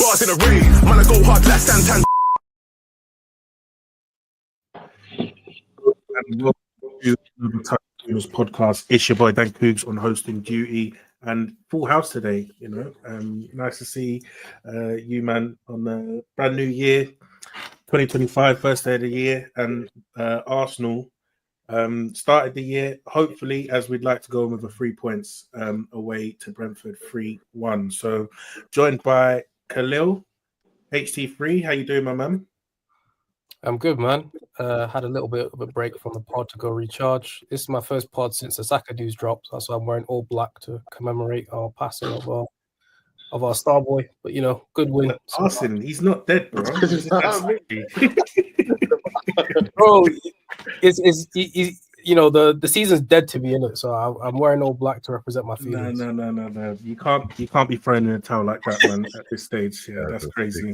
bars in a raid. Man, I go hard like Santan. And welcome to the TouchyGooners podcast. It's your boy Dankoogs on hosting duty, and full house today. Nice to see you, man, on the brand new year, 2025, first day of the year, and Arsenal started the year hopefully as we'd like to go with a 3 points away to Brentford 3-1. So joined by Khalil, HT3. How you doing, my man? I'm good, man. Had a little bit of a break from the pod to go recharge. This is my first pod since the Saka news dropped, so I'm wearing all black to commemorate our passing of our star boy. But good win. Passing, he's not dead, bro. Bro, it's the season's dead to me, innit? So I'm wearing all black to represent my feelings. No. You can't be throwing in a towel like that, man. At this stage, that's crazy.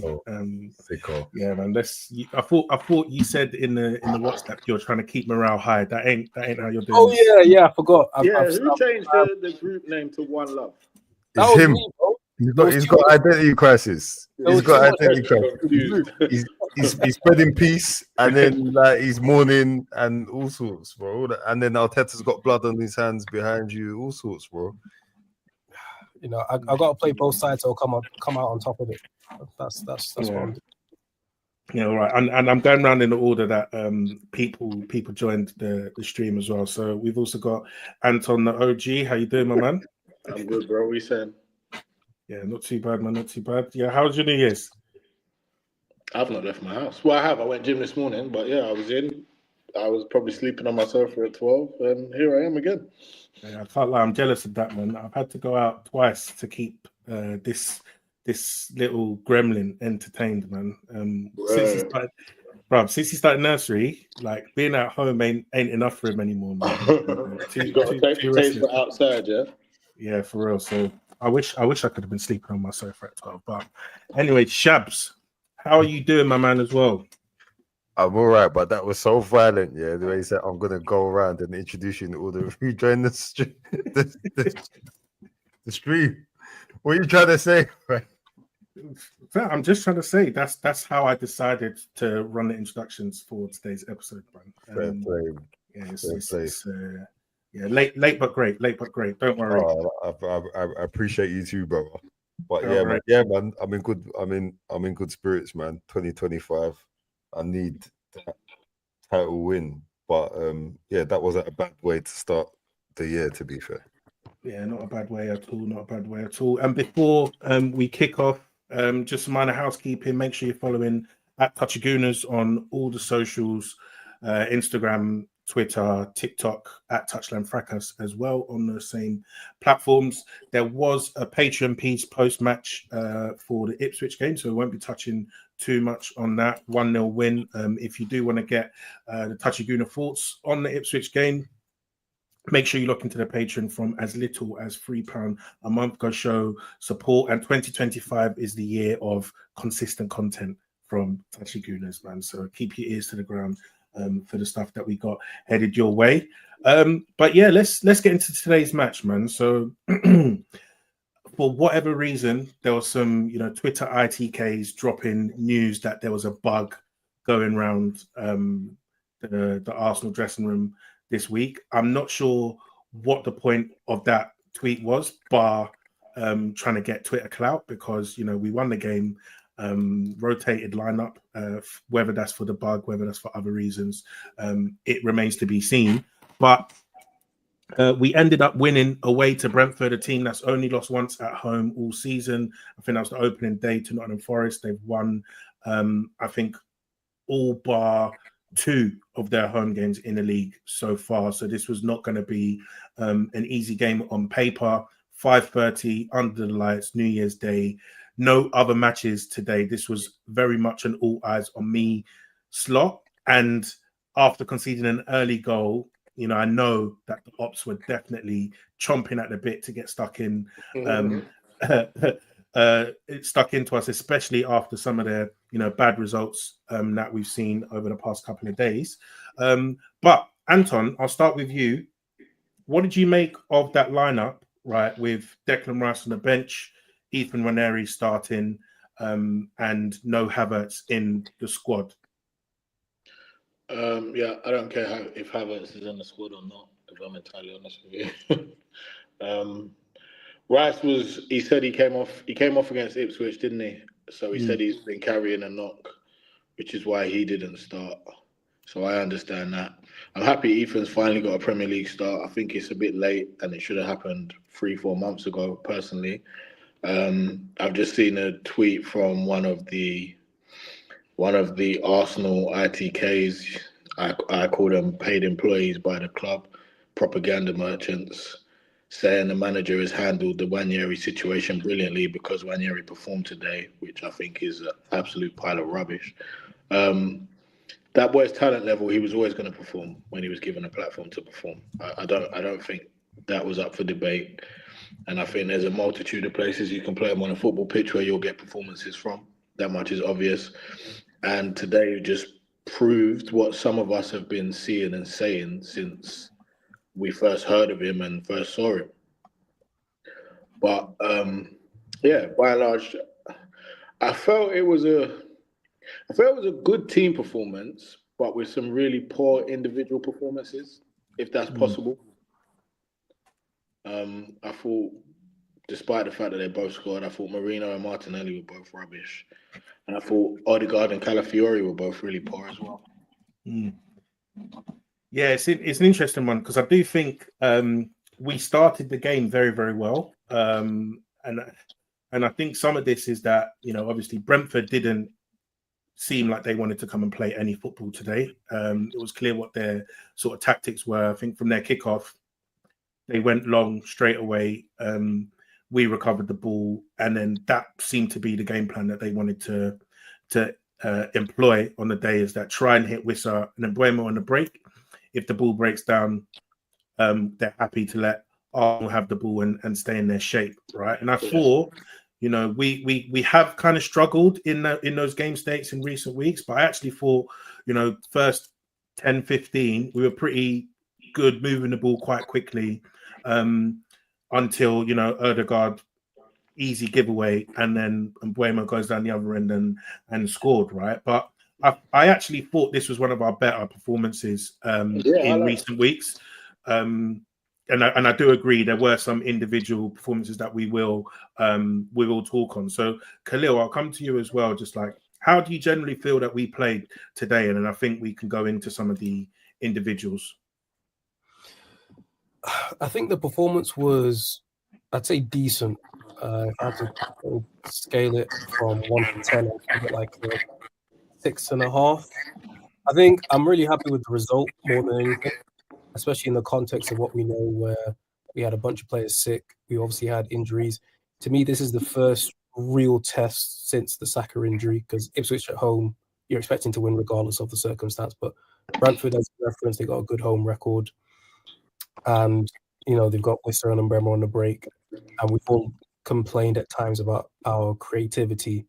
Yeah, man. I thought you said in the WhatsApp you're trying to keep morale high. That ain't how you're doing. Oh yeah, I forgot. Who changed the group name to One Love? That was him. Me, bro. He's got identity crisis. He's spreading peace, and then he's mourning and all sorts, bro. And then Arteta's got blood on his hands behind you, all sorts, bro. I got to play both sides, so come out on top of it. That's what I'm doing. Yeah, all right. And I'm going around in the order that people joined the stream as well. So we've also got Anton the OG. How you doing, my man? I'm good, bro. What you saying? Yeah, not too bad, man. Not too bad. Yeah, how was your New Year's? I've not left my house. Well, I have. I went gym this morning, but yeah, I was in. I was probably sleeping on my sofa at 12, and here I am again. Yeah, I can't lie. I'm jealous of that, man. I've had to go out twice to keep this little gremlin entertained, man. Since he started nursery, like being at home ain't enough for him anymore, man. He's got a taste for outside, yeah. Yeah, for real. So I wish I could have been sleeping on my sofa at 12. But anyway, Shabs, how are you doing, my man, as well? I'm all right, but that was so violent, yeah. The way he said, I'm going to go around and introduce you to all the who joined the stream. What are you trying to say? Right? I'm just trying to say that's how I decided to run the introductions for today's episode, man. Late but great. Don't worry. I appreciate you too, brother. But right. man. I'm in good spirits, man. 2025. I need that title win, but that wasn't a bad way to start the year. To be fair, yeah, not a bad way at all. And before we kick off, just some minor housekeeping. Make sure you're following at TouchyGooners on all the socials, Instagram, Twitter, TikTok, at Touchland Fracas as well on the same platforms. There was a Patreon piece post-match for the Ipswich game, so we won't be touching too much on that. 1-0 win. If you do want to get the TouchyGooner thoughts on the Ipswich game, make sure you look into the Patreon from as little as £3 a month. Go show support. And 2025 is the year of consistent content from TouchyGooners, man. So keep your ears to the ground for the stuff that we got headed your way. But yeah, let's get into today's match, man. So for whatever reason, there was some, Twitter ITKs dropping news that there was a bug going around the Arsenal dressing room this week. I'm not sure what the point of that tweet was, bar trying to get Twitter clout, because we won the game, rotated lineup, whether that's for the bug, whether that's for other reasons, it remains to be seen. But we ended up winning away to Brentford, a team that's only lost once at home all season. I think that was the opening day to Nottingham Forest. They've won, I think, all bar 2 of their home games in the league so far. So this was not going to be an easy game on paper. 5:30 under the lights, New Year's Day. No other matches today. This was very much an all eyes on me slot. And after conceding an early goal, I know that the Ops were definitely chomping at the bit to get stuck in, stuck into us, especially after some of their, bad results that we've seen over the past couple of days. But Anton, I'll start with you. What did you make of that lineup, right, with Declan Rice on the bench, Ethan Nwaneri starting, and no Havertz in the squad? Yeah, I don't care if Havertz is in the squad or not, if I'm entirely honest with you. Rice he said he came off against Ipswich, didn't he? So he said he's been carrying a knock, which is why he didn't start. So I understand that. I'm happy Ethan's finally got a Premier League start. I think it's a bit late and it should have happened 3-4 months ago, personally. I've just seen a tweet from one of the Arsenal ITKs. I call them paid employees by the club, propaganda merchants, saying the manager has handled the Nwaneri situation brilliantly because Nwaneri performed today, which I think is an absolute pile of rubbish. That boy's talent level, he was always going to perform when he was given a platform to perform. I don't think that was up for debate. And I think there's a multitude of places you can play him on a football pitch where you'll get performances from. That much is obvious. And today just proved what some of us have been seeing and saying since we first heard of him and first saw him. But yeah, by and large, I felt it was a good team performance, but with some really poor individual performances, if that's possible. I thought, despite the fact that they both scored, I thought Merino and Martinelli were both rubbish. And I thought Odegaard and Calafiori were both really poor as well. Yeah, it's an interesting one because I do think we started the game very, very well. And I think some of this is that, obviously Brentford didn't seem like they wanted to come and play any football today. It was clear what their sort of tactics were. I think from their kickoff, they went long straight away. We recovered the ball, and then that seemed to be the game plan that they wanted to employ on the day, is that try and hit Wissa and then Mbeumo on the break. If the ball breaks down, they're happy to let Arsenal have the ball and stay in their shape, right? And I thought, we have kind of struggled in those game states in recent weeks, but I actually thought, first 10, 15, we were pretty good moving the ball quite quickly until, Odegaard, easy giveaway, and then Mbeumo goes down the other end and scored, right? But I actually thought this was one of our better performances in recent weeks. And I do agree there were some individual performances that we will talk on. So Khalil, I'll come to you as well. Just like, how do you generally feel that we played today? And then I think we can go into some of the individuals. I think the performance was, I'd say, decent. If I had to scale it from 1 to 10, I'd give it like a 6.5. I think I'm really happy with the result more than anything, especially in the context of what we know, where we had a bunch of players sick. We obviously had injuries. To me, this is the first real test since the Saka injury, because Ipswich at home, you're expecting to win regardless of the circumstance. But Brentford, as a reference, they got a good home record. And, they've got Wissa and Mbeumo on the break. And we've all complained at times about our creativity.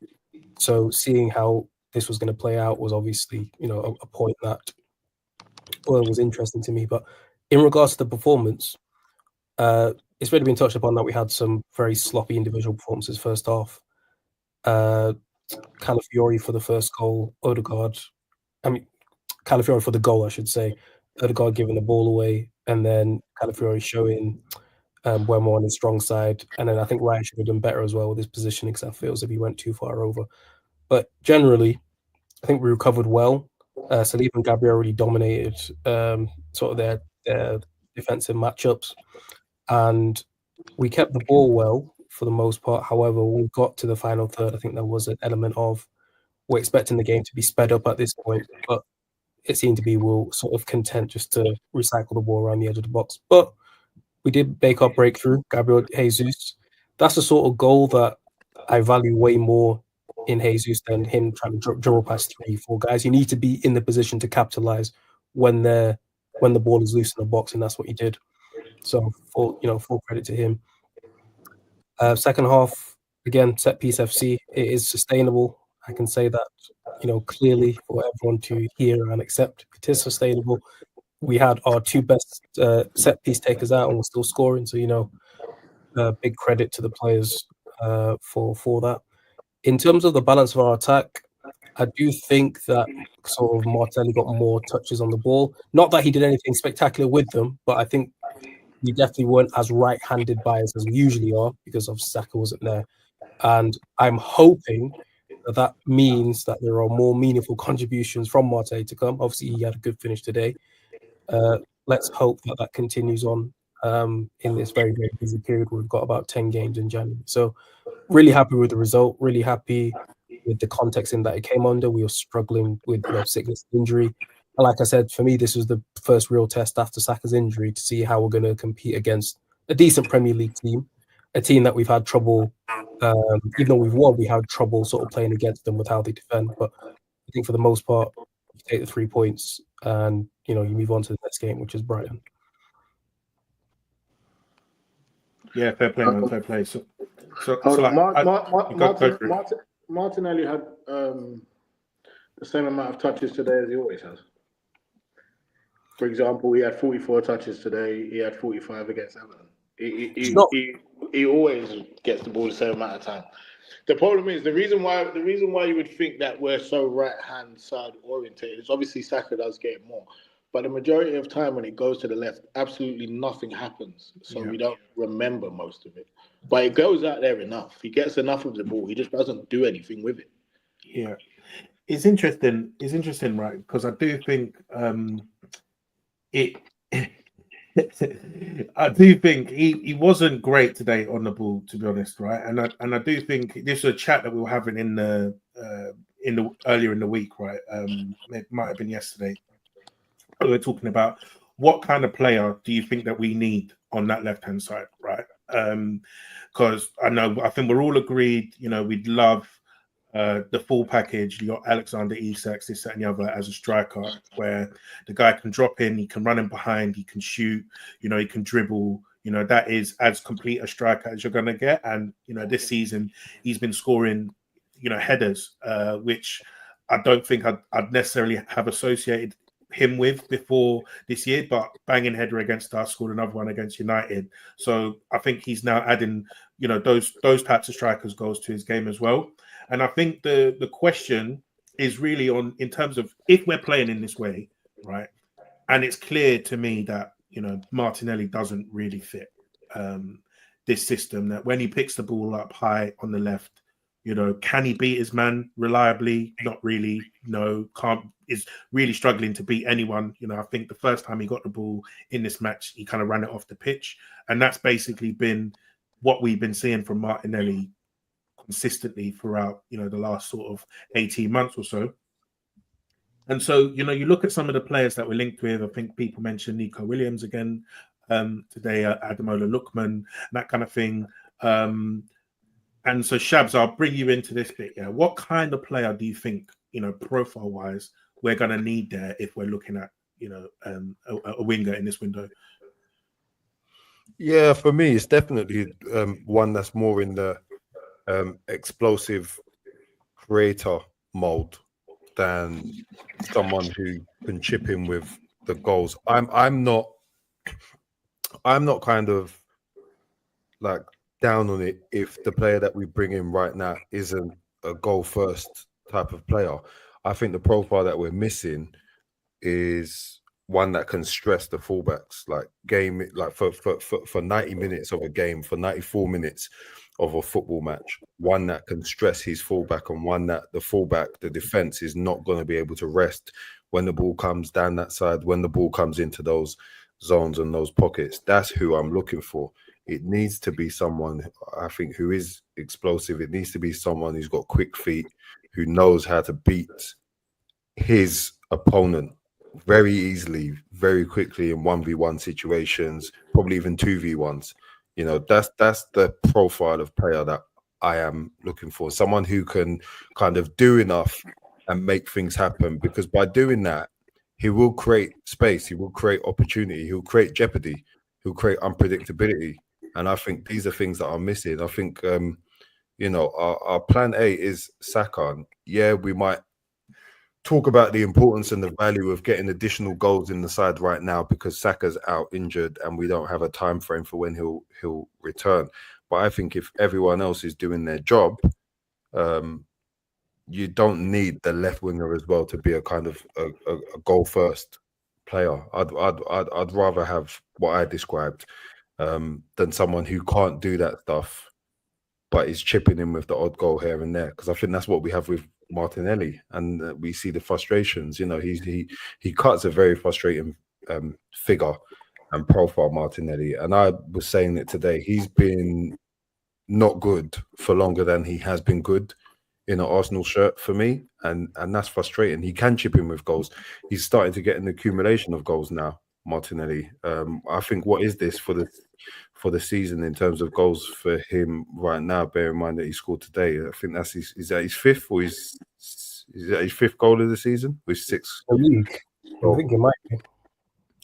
So seeing how this was going to play out was obviously, a point that was interesting to me. But in regards to the performance, it's really been touched upon that we had some very sloppy individual performances first half. Calafiori for the first goal, Calafiori for the goal, I should say. Odegaard giving the ball away, and then Calafiori showing Mbeumo on his strong side. And then I think Ryan should have done better as well with his positioning, because I feel as if he went too far over. But generally, I think we recovered well. Saliba and Gabriel really dominated sort of their defensive matchups. And we kept the ball well for the most part. However, when we got to the final third, I think there was an element of we're expecting the game to be sped up at this point. But it seemed to be we're sort of content just to recycle the ball around the edge of the box. But we did make our breakthrough, Gabriel Jesus. That's the sort of goal that I value way more in Jesus than him trying to dribble past 3-4 guys. You need to be in the position to capitalize when the ball is loose in the box, and that's what he did. So full credit to him. Second half, again, set piece FC. It is sustainable. I can say that, clearly for everyone to hear and accept. It is sustainable. We had our two best set piece takers out, and we're still scoring. So big credit to the players for that. In terms of the balance of our attack, I do think that sort of Martinelli got more touches on the ball. Not that he did anything spectacular with them, but I think we definitely weren't as right-handed biased as we usually are because of Saka wasn't there. And I'm hoping that that means that there are more meaningful contributions from Martinelli to come. Obviously, he had a good finish today. Let's hope that that continues on in this very, very busy period. We've got about 10 games in January. So really happy with the result, really happy with the context in that it came under. We were struggling with sickness, injury. And like I said, for me, this was the first real test after Saka's injury to see how we're going to compete against a decent Premier League team, a team that we've had trouble, even though we've won, we had trouble sort of playing against them with how they defend. But I think for the most part, you take the 3 points and, you move on to the next game, which is Brighton. Yeah, fair play, man. Fair play. So Martinelli had the same amount of touches today as he always has. For example, he had 44 touches today. He had 45 against Everton. He always gets the ball the same amount of time. The problem is the reason why you would think that we're so right hand side orientated is obviously Saka does get more. But the majority of time when it goes to the left, absolutely nothing happens. So we don't remember most of it. But it goes out there enough. He gets enough of the ball. He just doesn't do anything with it. Yeah. It's interesting. It's interesting, right? Because I do think I do think he wasn't great today on the ball, to be honest, right? And I do think this was a chat that we were having in the earlier in the week, right? It might have been yesterday. We were talking about what kind of player do you think that we need on that left-hand side, right? Because I think we're all agreed, we'd love the full package. You got Alexander Isak, this, that, and the other as a striker, where the guy can drop in, he can run in behind, he can shoot, he can dribble. That is as complete a striker as you're going to get. And, this season he's been scoring, headers, which I don't think I'd necessarily have associated him with before this year, but banging header against us, scored another one against United. So I think he's now adding, those types of strikers goals to his game as well. And I think the question is really in terms of if we're playing in this way, right? And it's clear to me that, Martinelli doesn't really fit this system, that when he picks the ball up high on the left, can he beat his man reliably? Not really. No, can't. Is really struggling to beat anyone. I think the first time he got the ball in this match, he kind of ran it off the pitch. And that's basically been what we've been seeing from Martinelli consistently throughout, the last sort of 18 months or so. And so, you look at some of the players that we're linked with. I think people mentioned Nico Williams again today, Ademola Lookman, that kind of thing. And so, Shabs, I'll bring you into this bit. Yeah, what kind of player do you think, profile-wise, we're going to need there if we're looking at, a winger in this window? Yeah, for me, it's definitely one that's more in the explosive creator mode than someone who can chip in with the goals. I'm not kind of like down on it if the player that we bring in right now isn't a goal first type of player. I think the profile that we're missing is one that can stress the fullbacks, for 90 minutes of a game, for 94 minutes of a football match, one that can stress his fullback and one that the defense is not going to be able to rest when the ball comes down that side, when the ball comes into those zones and those pockets. That's who I'm looking for. It needs to be someone, I think, who is explosive. It needs to be someone who's got quick feet, who knows how to beat his opponent very easily, very quickly in 1v1 situations, probably even 2v1s. That's the profile of player that I am looking for. Someone who can kind of do enough and make things happen, because by doing that, he will create space, he will create opportunity, he'll create jeopardy, he'll create unpredictability. And I think these are things that are missing. I think, our plan A is Saka. Yeah, we might talk about the importance and the value of getting additional goals in the side right now because Saka's out injured and we don't have a time frame for when he'll return. But I think if everyone else is doing their job, you don't need the left winger as well to be a kind of a goal first player. I'd rather have what I described than someone who can't do that stuff, but is chipping in with the odd goal here and there. Because I think that's what we have with Martinelli, and we see the frustrations. You know, he cuts a very frustrating figure and profile, Martinelli. And I was saying it today. He's been not good for longer than he has been good in an Arsenal shirt for me, and that's frustrating. He can chip in with goals. He's starting to get an accumulation of goals now, Martinelli. I think what is this for the season in terms of goals for him right now? Bear in mind that he scored today. I think that's is that his fifth or is that his fifth goal of the season with 6? The league. I think it might be.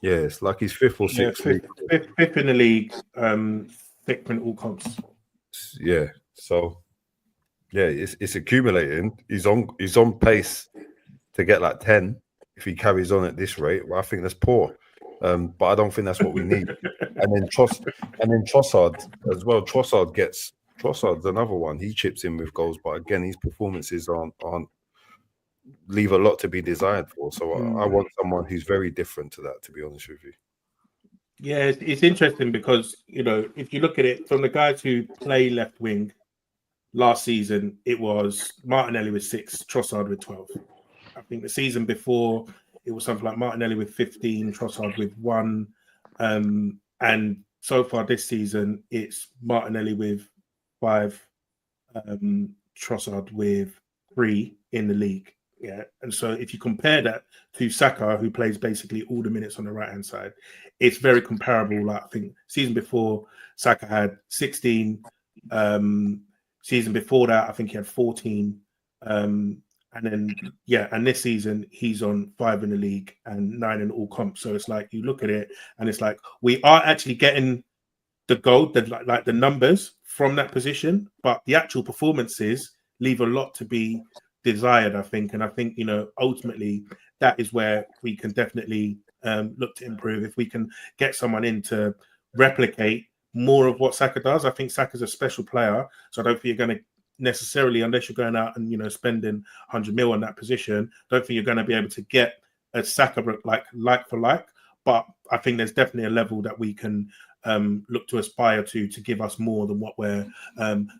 Yeah, it's like his fifth or sixth. Fifth in the league. Fifth in all comps. Yeah, so. Yeah, it's accumulating. He's on pace to get like 10 if he carries on at this rate. Well, I think that's poor, but I don't think that's what we need. and then Trossard as well. Trossard's another one. He chips in with goals, but again, his performances aren't leave a lot to be desired for. So I want someone who's very different to that. To be honest with you. Yeah, it's interesting because if you look at it from the guys who play left wing. Last season, it was Martinelli with 6, Trossard with 12. I think the season before, it was something like Martinelli with 15, Trossard with 1. And so far this season, it's Martinelli with 5, Trossard with 3 in the league. Yeah. And so if you compare that to Saka, who plays basically all the minutes on the right-hand side, it's very comparable. Like I think season before, Saka had 16, season before that, I think he had 14. And this season he's on 5 in the league and 9 in all comps. So it's like you look at it and it's like we are actually getting the goal, like the numbers from that position, but the actual performances leave a lot to be desired, I think. And I think, ultimately that is where we can definitely look to improve. If we can get someone in to replicate more of what Saka does. I think Saka's a special player, so I don't think you're going to necessarily, unless you're going out and spending 100 mil on that position, don't think you're going to be able to get a Saka like for like. But I think there's definitely a level that we can look to aspire to give us more than what we're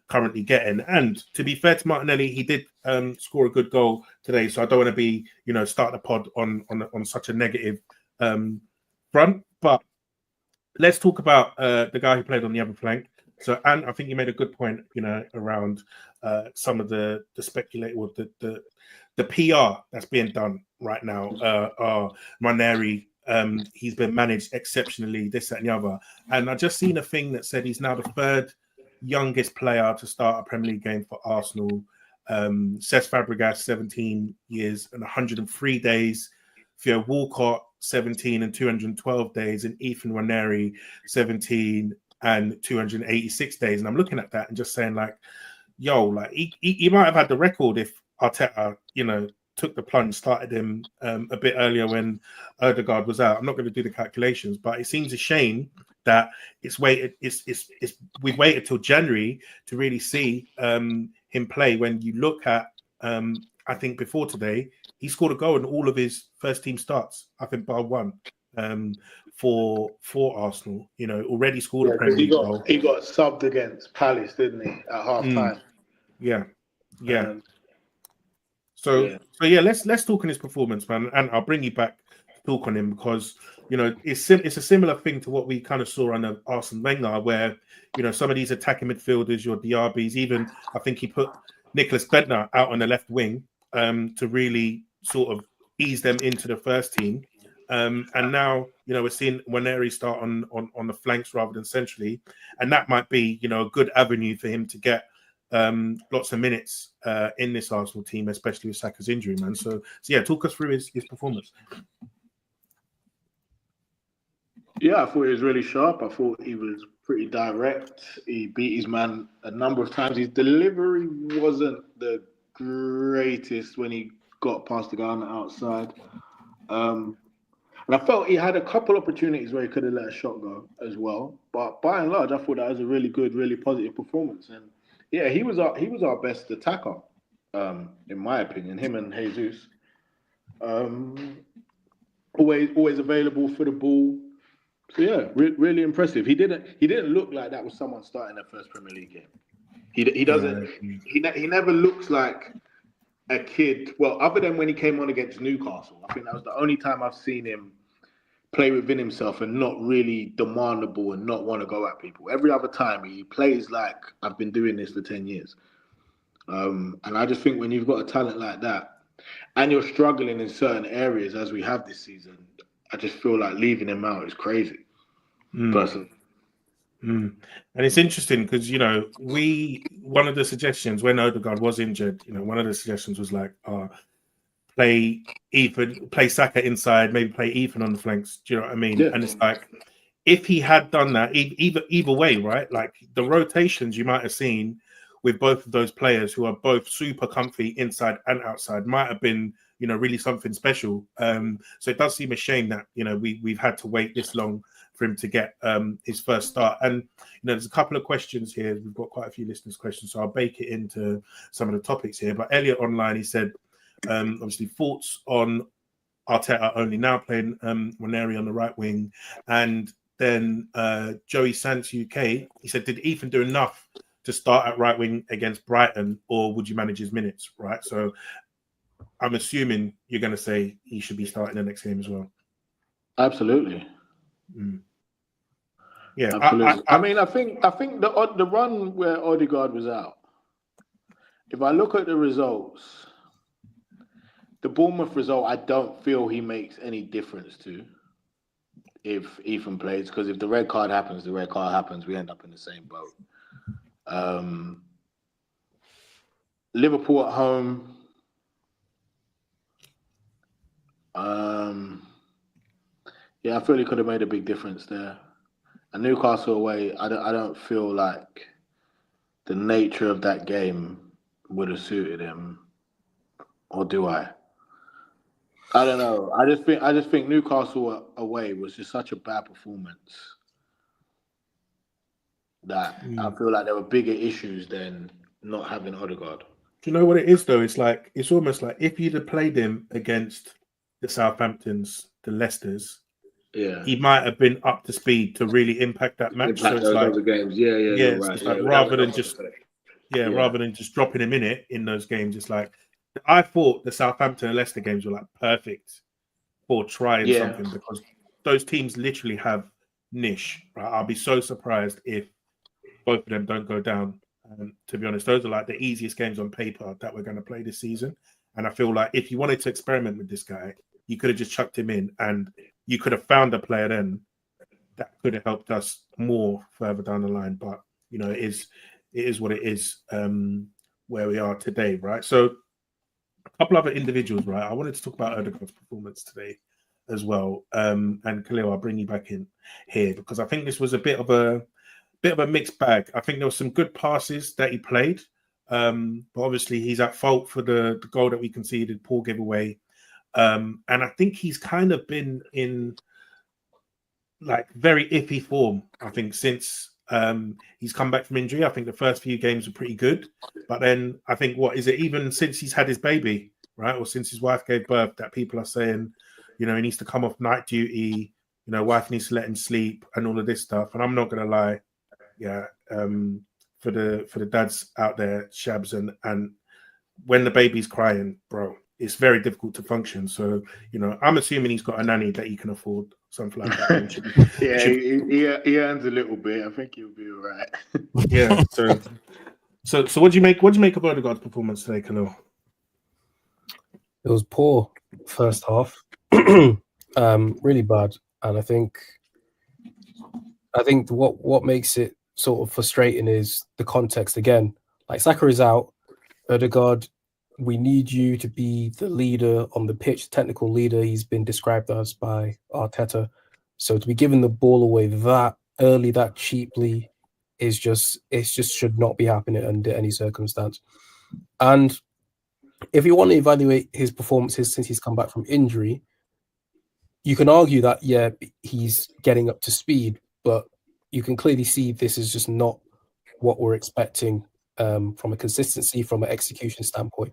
currently getting. And to be fair to Martinelli, he did score a good goal today, so I don't want to be start the pod on such a negative front, but. Let's talk about the guy who played on the other flank. So, and I think you made a good point, around some of the speculate or the PR that's being done right now. Nwaneri, he's been managed exceptionally, this, that, and the other. And I just seen a thing that said he's now the 3rd youngest player to start a Premier League game for Arsenal. Cesc Fabregas, 17 years and 103 days. Theo Walcott, 17 and 212 days, and Ethan Nwaneri, 17 and 286 days. And I'm looking at that and just saying, like, he might have had the record if Arteta, took the plunge, started him a bit earlier when Odegaard was out. I'm not going to do the calculations, but it seems a shame that we've waited till January to really see him play. When you look at, I think before today, he scored a goal in all of his first team starts, I think bar one, for Arsenal. Already scored a Premier League goal. He got subbed against Palace, didn't he, at half time? Yeah. So let's talk on his performance, man, and I'll bring you back to talk on him because it's a similar thing to what we kind of saw under Arsene Wenger, where some of these attacking midfielders, your Diabys, even I think he put Nicholas Bentner out on the left wing to really sort of ease them into the first team. And now, we're seeing Nwaneri start on the flanks rather than centrally. And that might be, a good avenue for him to get lots of minutes in this Arsenal team, especially with Saka's injury, man. So talk us through his performance. Yeah, I thought he was really sharp. I thought he was pretty direct. He beat his man a number of times. His delivery wasn't the greatest when he got past the guy on the outside. And I felt he had a couple opportunities where he could have let a shot go as well. But by and large, I thought that was a really good, really positive performance. And Yeah, he was our best attacker, in my opinion. Him and Jesus, always available for the ball. So yeah, really impressive. He didn't look like that was someone starting their first Premier League game. He doesn't. He never looks like a kid. Well, other than when he came on against Newcastle, I think that was the only time I've seen him play within himself and not really demandable and not want to go at people. Every other time he plays like I've been doing this for 10 years. And I just think when you've got a talent like that and you're struggling in certain areas as we have this season, I just feel like leaving him out is crazy. Personally. And it's interesting because, one of the suggestions when Odegaard was injured, one of the suggestions was like, play Saka inside, maybe play Ethan on the flanks. Do you know what I mean? Yeah. And it's like, if he had done that, either way, right? Like the rotations you might have seen with both of those players who are both super comfy inside and outside might have been, really something special. So it does seem a shame that, we've had to wait this long for him to get his first start. And, there's a couple of questions here. We've got quite a few listeners' questions, so I'll bake it into some of the topics here. But Elliot online, he said, obviously thoughts on Arteta only now playing Nwaneri on the right wing. And then Joey Sands UK, he said, did Ethan do enough to start at right wing against Brighton, or would you manage his minutes? Right. So I'm assuming you're going to say he should be starting the next game as well. Absolutely. Yeah, absolutely. I think the run where Odegaard was out, if I look at the results, the Bournemouth result, I don't feel he makes any difference to if Ethan plays, because if the red card happens, the red card happens. We end up in the same boat. Liverpool at home. Yeah, I feel he could have made a big difference there. And Newcastle away, I don't feel like the nature of that game would have suited him, or do I? I don't know. I just think Newcastle away was just such a bad performance that I feel like there were bigger issues than not having Odegaard. Do you know what it is though? It's almost like if you'd have played him against the Southamptons, the Leicesters, he might have been up to speed to really impact that match. So it's like other games. Yeah, right. It's like rather than just dropping him in those games, it's like I thought the Southampton and Leicester games were like perfect for trying something, because those teams literally have niche. Right? I'll be so surprised if both of them don't go down. To be honest, those are like the easiest games on paper that we're going to play this season. And I feel like if you wanted to experiment with this guy, you could have just chucked him in, and you could have found a player then that could have helped us more further down the line. But it is what it is where we are today, right? So a couple other individuals, right? I wanted to talk about Odegaard's performance today as well. And Khalil, I'll bring you back in here because I think this was a bit of a mixed bag. I think there were some good passes that he played, but obviously he's at fault for the goal that we conceded, poor giveaway. And I think he's kind of been in like very iffy form, I think, since he's come back from injury. I think the first few games were pretty good, but then I think even since he's had his baby, right, or since his wife gave birth, that people are saying, he needs to come off night duty, wife needs to let him sleep and all of this stuff. And I'm not gonna lie, for the dads out there, Shabs, and when the baby's crying, bro, it's very difficult to function. So, I'm assuming he's got a nanny that he can afford, something like that. He earns a little bit. I think he'll be all right. Yeah. So what do you make of Odegaard's performance today, Khalil? It was poor first half, really bad, and I think what makes it sort of frustrating is the context again. Like Saka is out, Odegaard, we need you to be the leader on the pitch, technical leader. He's been described as by Arteta. So to be given the ball away that early, that cheaply, it just should not be happening under any circumstance. And if you want to evaluate his performances since he's come back from injury, you can argue that, he's getting up to speed, but you can clearly see this is just not what we're expecting from a consistency, from an execution standpoint.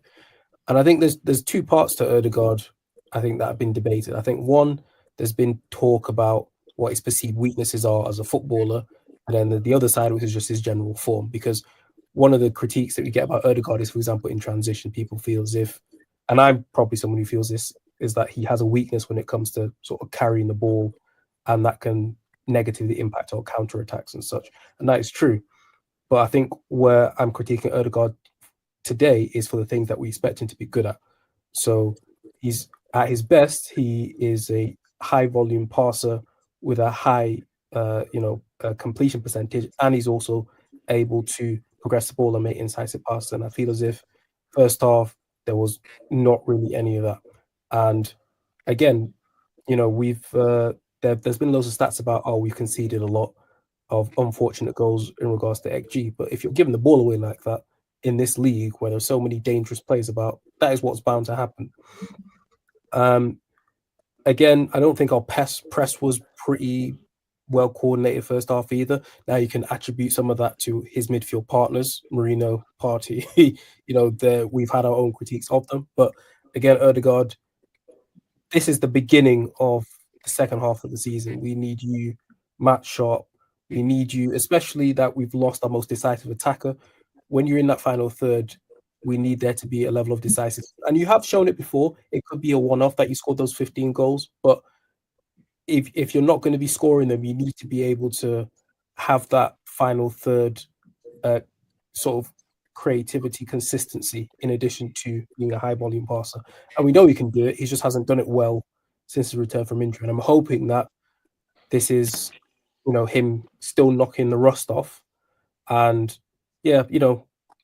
And I think there's two parts to Odegaard, I think, that have been debated. I think one, there's been talk about what his perceived weaknesses are as a footballer, and then the other side, which is just his general form. Because one of the critiques that we get about Odegaard is, for example, in transition, people feel as if, and I'm probably someone who feels this, is that he has a weakness when it comes to sort of carrying the ball, and that can negatively impact our counter-attacks and such. And that is true. But I think where I'm critiquing Odegaard today is for the things that we expect him to be good at. So he's at his best, he is a high volume passer with a high completion percentage, and he's also able to progress the ball and make incisive passes. And I feel as if first half there was not really any of that. And again, we've there's been loads of stats about we've conceded a lot of unfortunate goals in regards to XG, but if you're giving the ball away like that in this league where there's so many dangerous plays about, that is what's bound to happen. Again, I don't think our press was pretty well coordinated first half either. Now you can attribute some of that to his midfield partners, Merino, Partey. We've had our own critiques of them, but again, Odegaard, this is the beginning of the second half of the season. We need you match sharp. We need you, especially that we've lost our most decisive attacker. When you're in that final third, we need there to be a level of decisiveness. And you have shown it before. It could be a one-off that you scored those 15 goals, but if you're not going to be scoring them, you need to be able to have that final third sort of creativity, consistency, in addition to being a high volume passer. And we know he can do it. He just hasn't done it well since his return from injury. And I'm hoping that this is, him still knocking the rust off. And yeah,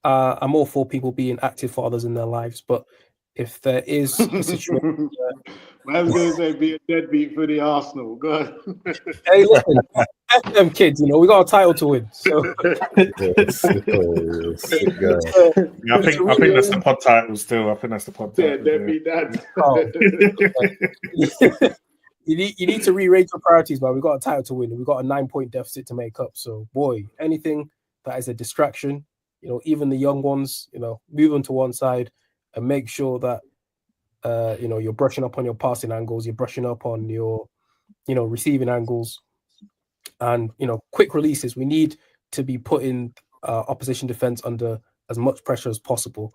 I'm all for people being active fathers in their lives, but if there is a situation I was going to say be a deadbeat for the Arsenal. Go on. Hey, listen, F them kids, we got a title to win. So I think that's the pod title still. I think that's the pod title. Deadbeat dad. You need to rearrange your priorities, man. We've got a title to win, and we've got a 9-point deficit to make up. So, boy, anything that is a distraction, even the young ones, move them to one side and make sure that, you're brushing up on your passing angles, you're brushing up on your, receiving angles, and, quick releases. We need to be putting opposition defense under as much pressure as possible.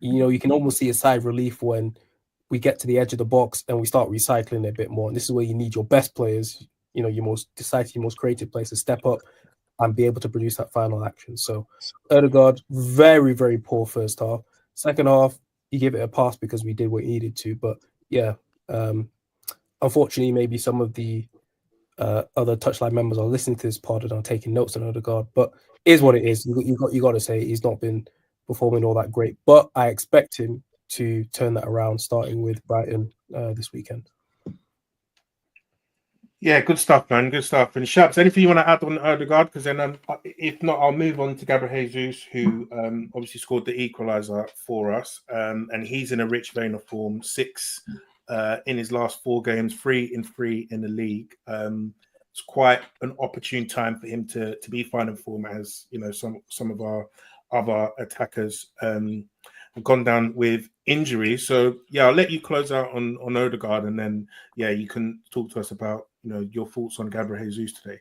You can almost see a sigh of relief when we get to the edge of the box and we start recycling it a bit more. And this is where you need your best players, your most decisive, your most creative players to step up and be able to produce that final action. So Odegaard, very, very poor first half. Second half, you give it a pass because we did what we needed to. But yeah, unfortunately, maybe some of the other touchline members are listening to this pod and are taking notes on Odegaard. But it is what it is. You got to say he's not been performing all that great. But I expect him to turn that around, starting with Brighton this weekend. Yeah, good stuff, man. Good stuff. And Shabs, anything you want to add on Odegaard? Because then, if not, I'll move on to Gabriel Jesus, who obviously scored the equaliser for us. And he's in a rich vein of form. 6 in his last 4 games, 3 in the league. It's quite an opportune time for him to be finding form, as some of our other attackers have gone down with injury. So yeah, I'll let you close out on Odegaard, and then you can talk to us about your thoughts on Gabriel Jesus today.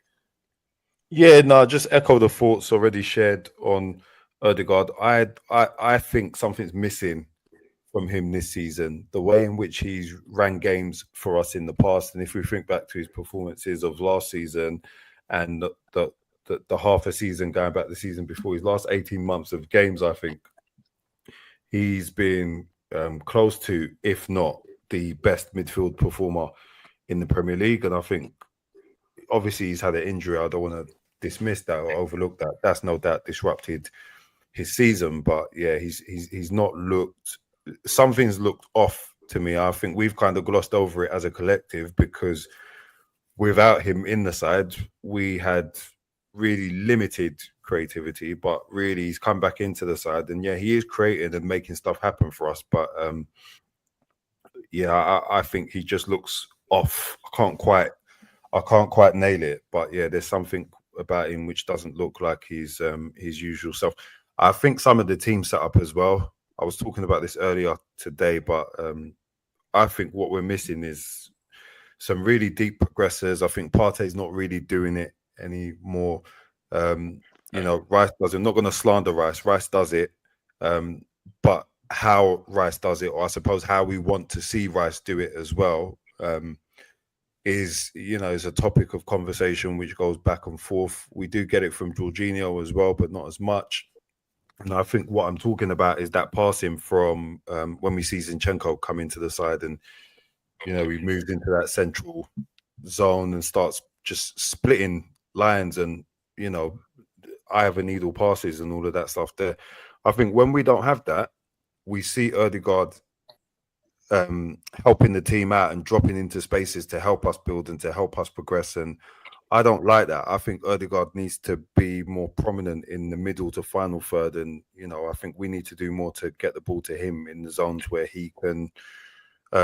Yeah, no, just echo the thoughts already shared on Odegaard. I think something's missing from him this season. The way in which he's ran games for us in the past, and if we think back to his performances of last season and the half a season going back the season before, his last 18 months of games, I think he's been close to, if not the best midfield performer in the Premier League. And I think obviously he's had an injury. I don't want to dismiss that or overlook that. That's no doubt disrupted his season. But yeah, he's not looked, something's looked off to me. I think we've kind of glossed over it as a collective because without him in the side, we had really limited creativity, but really he's come back into the side, and yeah, he is creating and making stuff happen for us. But I think he just looks off. I can't quite nail it, but yeah, there's something about him which doesn't look like his usual self. I think some of the team setup as well. I was talking about this earlier today, but I think what we're missing is some really deep progressors. I think Partey's not really doing it anymore. Rice does it. I'm not going to slander Rice. Rice does it. But how Rice does it, or I suppose how we want to see Rice do it as well, is a topic of conversation which goes back and forth. We do get it from Jorginho as well, but not as much. And I think what I'm talking about is that passing from when we see Zinchenko come into the side and, we moved into that central zone and starts just splitting lines and, eye of a needle passes and all of that stuff there. I think when we don't have that, we see Odegaard helping the team out and dropping into spaces to help us build and to help us progress. And I don't like that. I think Odegaard needs to be more prominent in the middle to final third. And, I think we need to do more to get the ball to him in the zones where he can be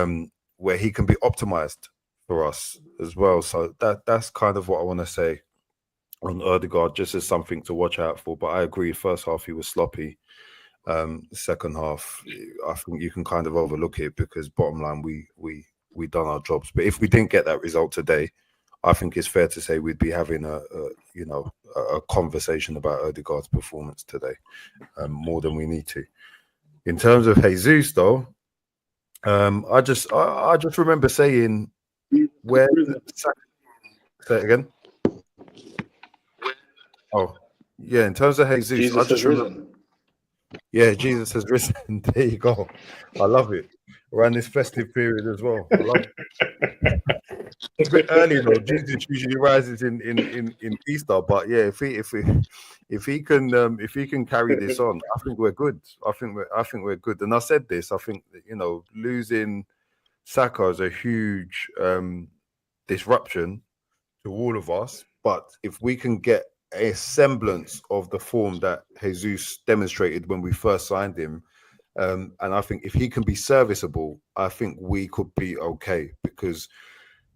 optimized for us as well. So that's kind of what I want to say on Odegaard, just as something to watch out for. But I agree, first half he was sloppy. Second half, I think you can kind of overlook it because bottom line, we done our jobs. But if we didn't get that result today, I think it's fair to say we'd be having a conversation about Odegaard's performance today, more than we need to. In terms of Jesus, though, I just remember saying where. Say it again. Oh, yeah. In terms of Jesus, Jesus I just has risen. Yeah, Jesus has risen. There you go. I love it. Around this festive period as well. I love it. It's a bit early though. Jesus usually rises in Easter, but yeah, if he can carry this on, I think we're good. I think we're good. And I said this. I think that, losing Saka is a huge disruption to all of us. But if we can get a semblance of the form that Jesus demonstrated when we first signed him, and I think if he can be serviceable, I think we could be okay, because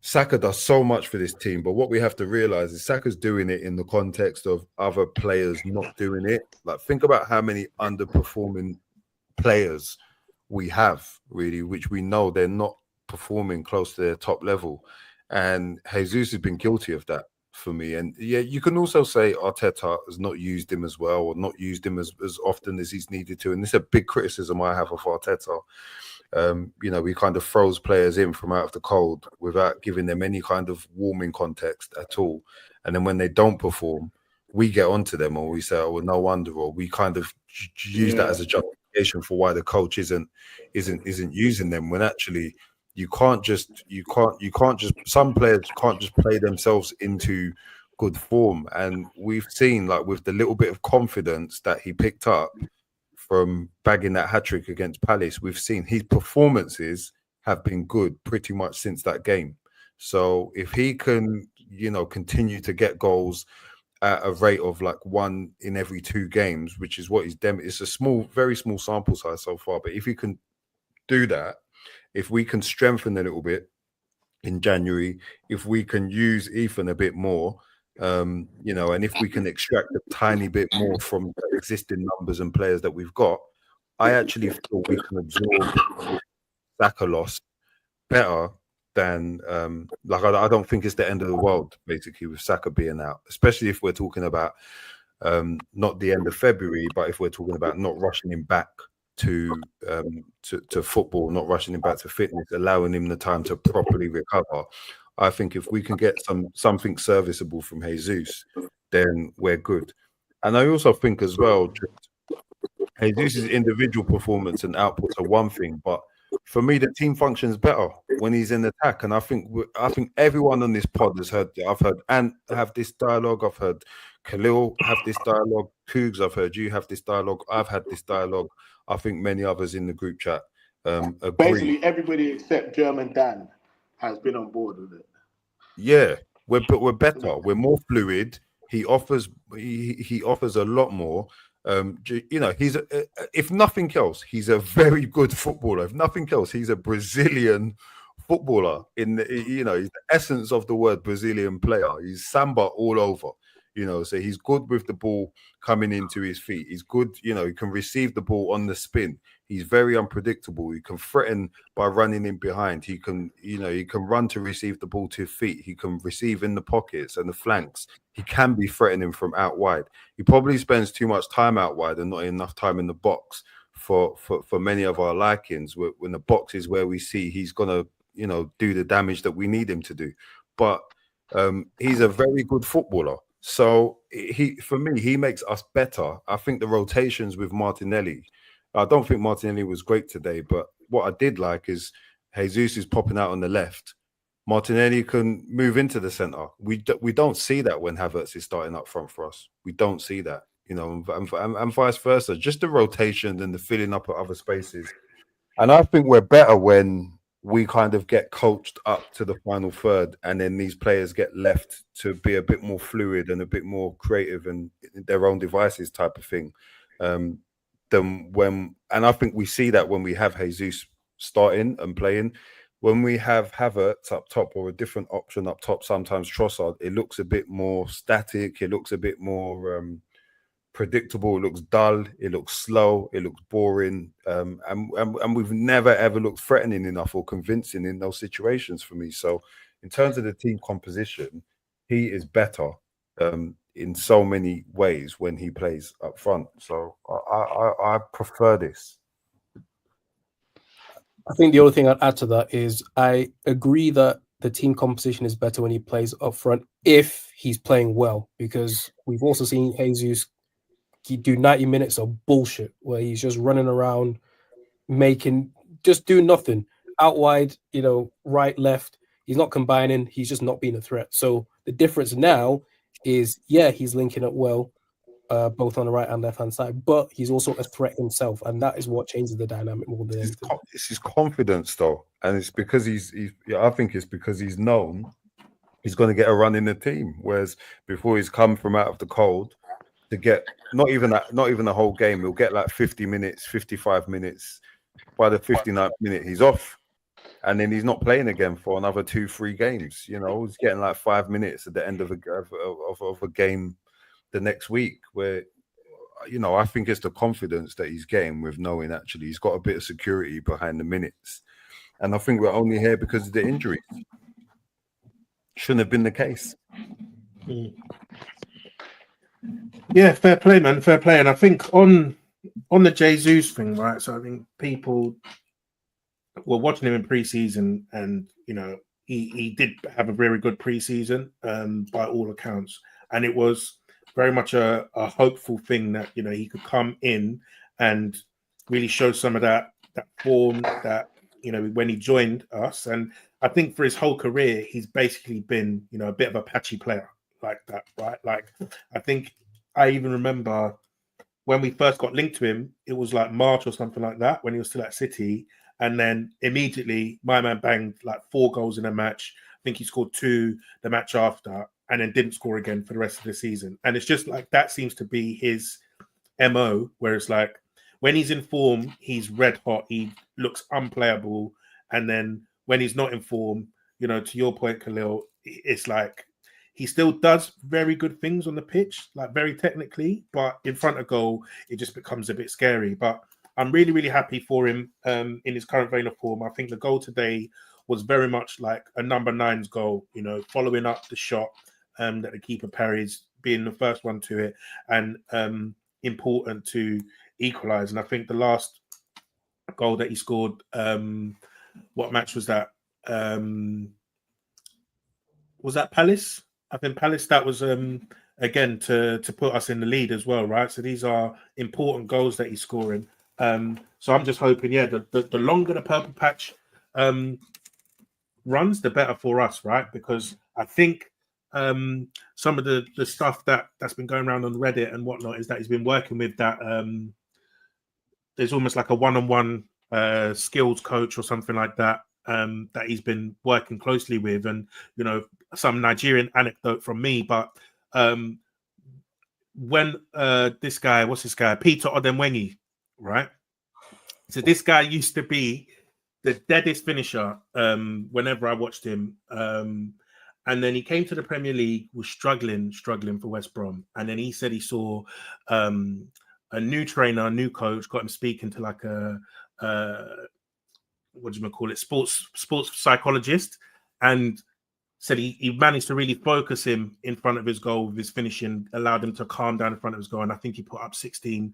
Saka does so much for this team. But what we have to realize is Saka's doing it in the context of other players not doing it. Like, think about how many underperforming players we have, really, which we know they're not performing close to their top level. And Jesus has been guilty of that for me. And yeah, you can also say Arteta has not used him as well, or not used him as often as he's needed to. And this is a big criticism I have of Arteta. He kind of throws players in from out of the cold without giving them any kind of warming context at all. And then when they don't perform, we get onto them, or we say, oh, well, no wonder, or we kind of use that as a justification for why the coach isn't using them, when actually some players can't just play themselves into good form. And we've seen, like, with the little bit of confidence that he picked up from bagging that hat-trick against Palace, we've seen his performances have been good pretty much since that game. So if he can, continue to get goals at a rate of like 1 in every 2 games, which is what he's done. It's a very small sample size so far, but if he can do that, if we can strengthen a little bit in January, if we can use Ethan a bit more, and if we can extract a tiny bit more from the existing numbers and players that we've got, I actually feel we can absorb Saka loss better than I don't think it's the end of the world, basically, with Saka being out, especially if we're talking about not the end of February, but if we're talking about not rushing him back to football, not rushing him back to fitness, allowing him the time to properly recover. I think if we can get something serviceable from Jesus, then we're good. And I also think as well, Jesus' individual performance and outputs are one thing, but for me, the team functions better when he's in attack. And I think everyone on this pod has heard. I've heard Ant have this dialogue. I've heard Khalil have this dialogue. Cougs, I've heard you have this dialogue. I've had this dialogue. I think many others in the group chat agree. Basically, everybody except German Dan has been on board with it. Yeah, we're better. We're more fluid. He offers a lot more. He's if nothing else, he's a very good footballer. If nothing else, he's a Brazilian footballer. He's the essence of the word Brazilian player. He's samba all over. You know, so he's good with the ball coming into his feet. He's good, you know, he can receive the ball on the spin. He's very unpredictable. He can threaten by running in behind. He can, you know, he can run to receive the ball to his feet. He can receive in the pockets and the flanks. He can be threatening from out wide. He probably spends too much time out wide and not enough time in the box for many of our likings. When the box is where we see he's gonna, you know, do the damage that we need him to do. But he's a very good footballer. So for me, he makes us better. I think the rotations with Martinelli, I don't think Martinelli was great today, but what I did like is Jesus is popping out on the left. Martinelli can move into the centre. We don't see that when Havertz is starting up front for us. We don't see that, you know, and vice versa. Just the rotation and the filling up of other spaces. And I think we're better when we kind of get coached up to the final third, and then these players get left to be a bit more fluid and a bit more creative and their own devices type of thing. And I think we see that when we have Jesus starting and playing. When we have Havertz up top or a different option up top, sometimes Trossard, it looks a bit more static. It looks a bit more predictable. It looks dull. It looks slow. It looks boring. And we've never ever looked threatening enough or convincing in those situations for me. So, in terms of the team composition, he is better in so many ways when he plays up front. So I prefer this. I think the only thing I'd add to that is I agree that the team composition is better when he plays up front if he's playing well, because we've also seen Jesus do 90 minutes of bullshit where he's just running around just doing nothing out wide, you know, right, left. He's not combining. He's just not being a threat. So the difference now is, he's linking up well, both on the right and left hand side, but he's also a threat himself, and that is what changes the dynamic more than anything. It's his confidence, though, and it's because I think it's because he's known he's going to get a run in the team, whereas before he's come from out of the cold to get not even the whole game, he'll get like 50 minutes, 55 minutes. By the 59th minute, he's off. And then he's not playing again for another 2-3 games. You know, he's getting like 5 minutes at the end of a game the next week, where, you know, I think it's the confidence that he's getting with knowing actually he's got a bit of security behind the minutes. And I think we're only here because of the injury. Shouldn't have been the case. Yeah, fair play, man. Fair play. And I think on the Jesus thing, right? So I think people were watching him in pre-season, and you know he did have a very good pre-season by all accounts, and it was very much a hopeful thing that, you know, he could come in and really show some of that form that, you know, when he joined us. And I think for his whole career, he's basically been, you know, a bit of a patchy player like that, right? Like, I think I even remember when we first got linked to him, it was like March or something like that when he was still at City. And then immediately my man banged like 4 goals in a match. I think he scored 2 the match after, and then didn't score again for the rest of the season. And it's just like that seems to be his MO, where it's like when he's in form, he's red hot, he looks unplayable. And then when he's not in form, you know, to your point, Khalil, it's like he still does very good things on the pitch, like very technically, but in front of goal, it just becomes a bit scary. But I'm really, really happy for him in his current vein of form. I think the goal today was very much like a number 9's goal, you know, following up the shot that the keeper parries, being the first one to it, and important to equalise. And I think the last goal that he scored, what match was that? Was that Palace? I think Palace, that was again to put us in the lead as well, right? So these are important goals that he's scoring. So I'm just hoping, the longer the purple patch runs, the better for us, right? Because I think some of the stuff that's been going around on Reddit and whatnot is that he's been working with that there's almost like a one-on-one skills coach or something like that that he's been working closely with. And, you know, some Nigerian anecdote from me, but when this guy, what's this guy, Peter Odemwingie, right? So this guy used to be the deadest finisher whenever I watched him. And then he came to the Premier League, was struggling for West Brom. And then he said he saw a new trainer, a new coach, got him speaking to like a what do you call it, sports psychologist, and said he managed to really focus him in front of his goal with his finishing, allowed him to calm down in front of his goal. And I think he put up 16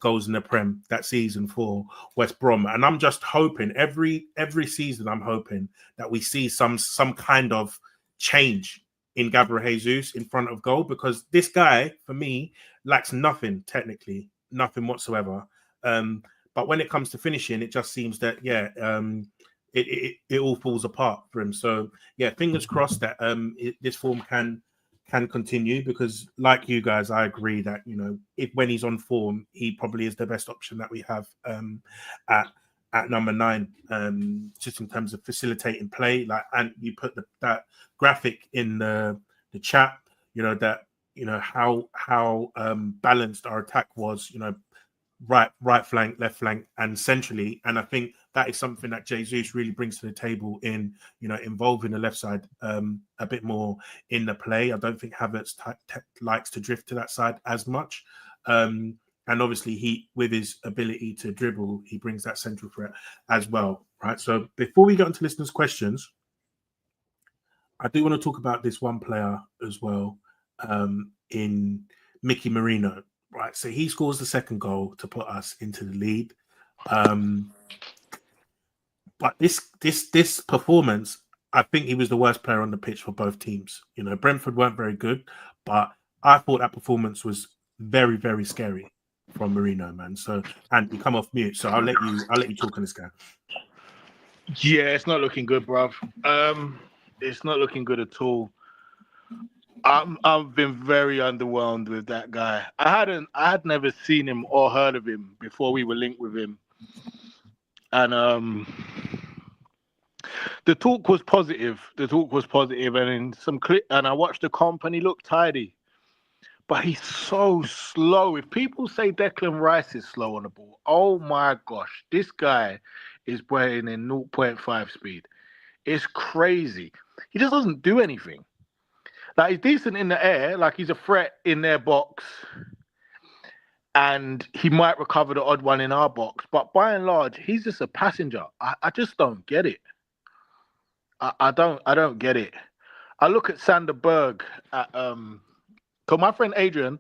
goals in the Prem that season for West Brom. And I'm just hoping every season, I'm hoping that we see some kind of change in Gabriel Jesus in front of goal, because this guy, for me, lacks nothing technically, nothing whatsoever. But when it comes to finishing, it just seems that, it all falls apart for him. So yeah, fingers crossed that this form can continue, because like you guys, I agree that, you know, when he's on form, he probably is the best option that we have at number 9, just in terms of facilitating play. Like, and you put that graphic in the chat, you know, that, you know, how balanced our attack was, you know, right flank, left flank, and centrally. And I think that is something that Jesus really brings to the table in, you know, involving the left side a bit more in the play. I don't think Havertz likes to drift to that side as much. And obviously he, with his ability to dribble, he brings that central threat as well, right? So before we get into listeners' questions, I do want to talk about this one player as well, in Mickey Merino. Right, so he scores the second goal to put us into the lead. But this performance, I think he was the worst player on the pitch for both teams. You know, Brentford weren't very good, but I thought that performance was very, very scary from Merino, man. So, and you come off mute, so I'll let you talk on this guy. Yeah, it's not looking good, bruv. It's not looking good at all. I've been very underwhelmed with that guy. I had never seen him or heard of him before we were linked with him, and the talk was positive. And in some clip, and I watched the comp, and he looked tidy, but he's so slow. If people say Declan Rice is slow on the ball, oh my gosh, this guy is playing in 0.5 speed. It's crazy. He just doesn't do anything. Like, he's decent in the air, like he's a threat in their box, and he might recover the odd one in our box. But by and large, he's just a passenger. I just don't get it. I don't get it. I look at Sander Berg at because my friend Adrian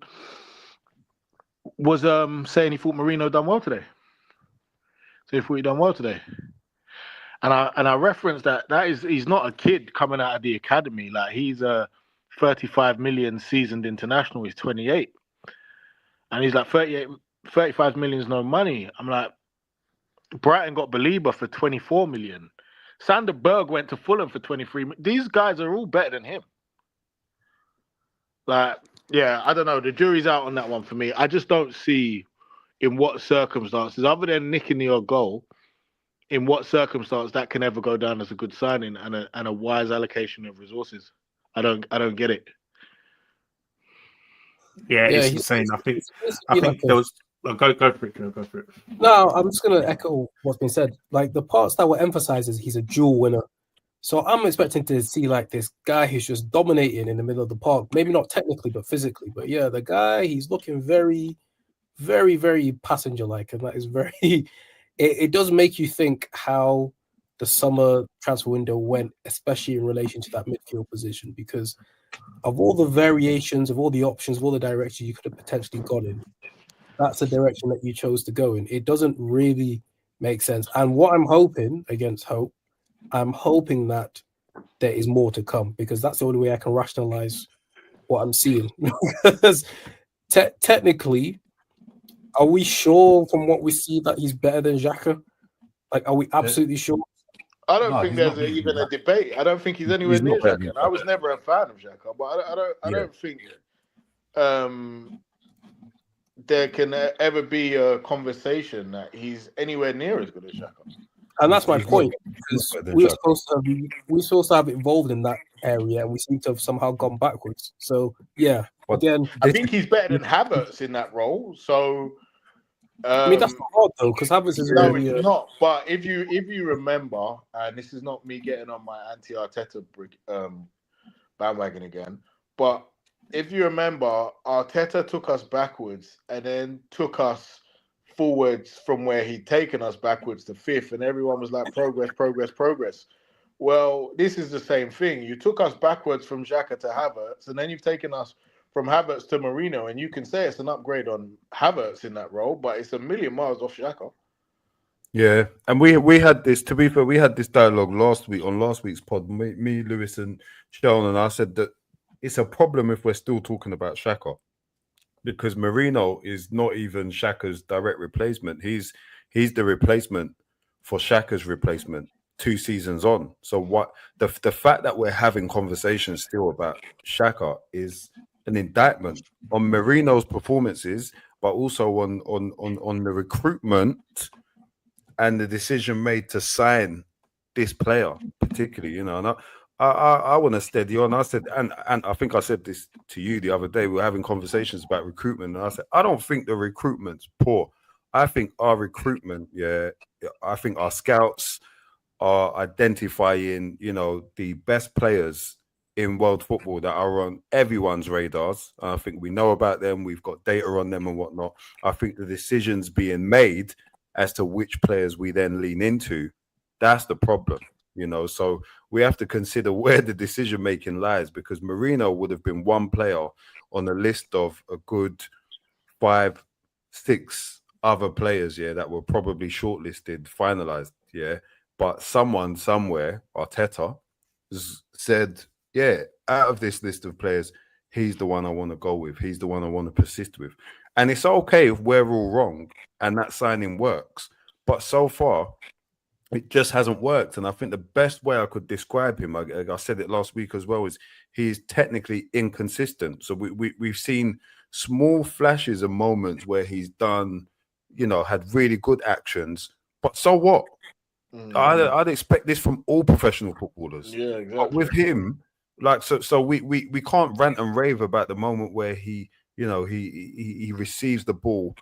was saying he thought Merino done well today. So he thought he done well today. And I referenced he's not a kid coming out of the academy. Like, he's a 35 million seasoned international. He's 28, and he's like 35 million is no money. I'm like, Brighton got Belieber for 24 million. Sander Berg went to Fulham for 23. These guys are all better than him. Like, yeah, I don't know. The jury's out on that one for me. I just don't see in what circumstances, other than nicking the odd goal, in what circumstance that can ever go down as a good signing and a wise allocation of resources. I don't get it. Yeah, it's insane. I think there was. Go for it. Go for it. No, I'm just going to echo what's been said. Like, the parts that were emphasized is he's a dual winner. So I'm expecting to see like this guy who's just dominating in the middle of the park. Maybe not technically, but physically. But yeah, the guy, he's looking very, very, very passenger-like, and that is very. It does make you think how the summer transfer window went, especially in relation to that midfield position, because of all the variations, of all the options, of all the directions you could have potentially gone in, that's the direction that you chose to go in. It doesn't really make sense. And what I'm hoping, against hope, I'm hoping that there is more to come, because that's the only way I can rationalize what I'm seeing. Because technically, are we sure from what we see that he's better than Xhaka? Like, are we absolutely sure? I don't think there's even a debate. I don't think he's anywhere near Xhaka. I was never a fan of Xhaka, but I don't think there can ever be a conversation that he's anywhere near as good as Xhaka. And that's my point, because we're supposed to have evolved in that area, and we seem to have somehow gone backwards. So yeah, again, I think he's better than Havertz in that role. So I mean, that's not hard though, because Havertz is really not. But if you remember, and this is not me getting on my anti-Arteta bandwagon again. But if you remember, Arteta took us backwards and then took us forwards from where he'd taken us backwards to 5th, and everyone was like, progress, progress, progress. Well, this is the same thing. You took us backwards from Xhaka to Havertz, and then you've taken us from Havertz to Merino, and you can say it's an upgrade on Havertz in that role, but it's a million miles off Xhaka. Yeah, and we had this. To be fair, we had this dialogue last week on last week's pod. Me, Lewis, and Sean, and I said that it's a problem if we're still talking about Xhaka, because Merino is not even Xhaka's direct replacement. He's the replacement for Xhaka's replacement 2 seasons on. So what the fact that we're having conversations still about Xhaka is an indictment on Merino's performances, but also on the recruitment and the decision made to sign this player, particularly, you know. And I want to steady on. I said, and I think I said this to you the other day. We were having conversations about recruitment, and I said, I don't think the recruitment's poor. I think our recruitment, I think our scouts are identifying, you know, the best players in world football that are on everyone's radars. I think we know about them. We've got data on them and whatnot. I think the decisions being made as to which players we then lean into, that's the problem, you know. So we have to consider where the decision making lies, because Merino would have been one player on a list of a good 5, 6 other players, that were probably shortlisted, finalized, but someone somewhere, Arteta, said, out of this list of players, he's the one I want to go with. He's the one I want to persist with. And it's okay if we're all wrong and that signing works. But so far, it just hasn't worked. And I think the best way I could describe him, I said it last week as well, is he's technically inconsistent. So we've seen small flashes of moments where he's done, you know, had really good actions. But so what? I'd expect this from all professional footballers. Yeah, exactly. But with him, like, so we can't rant and rave about the moment where he, you know, he receives the ball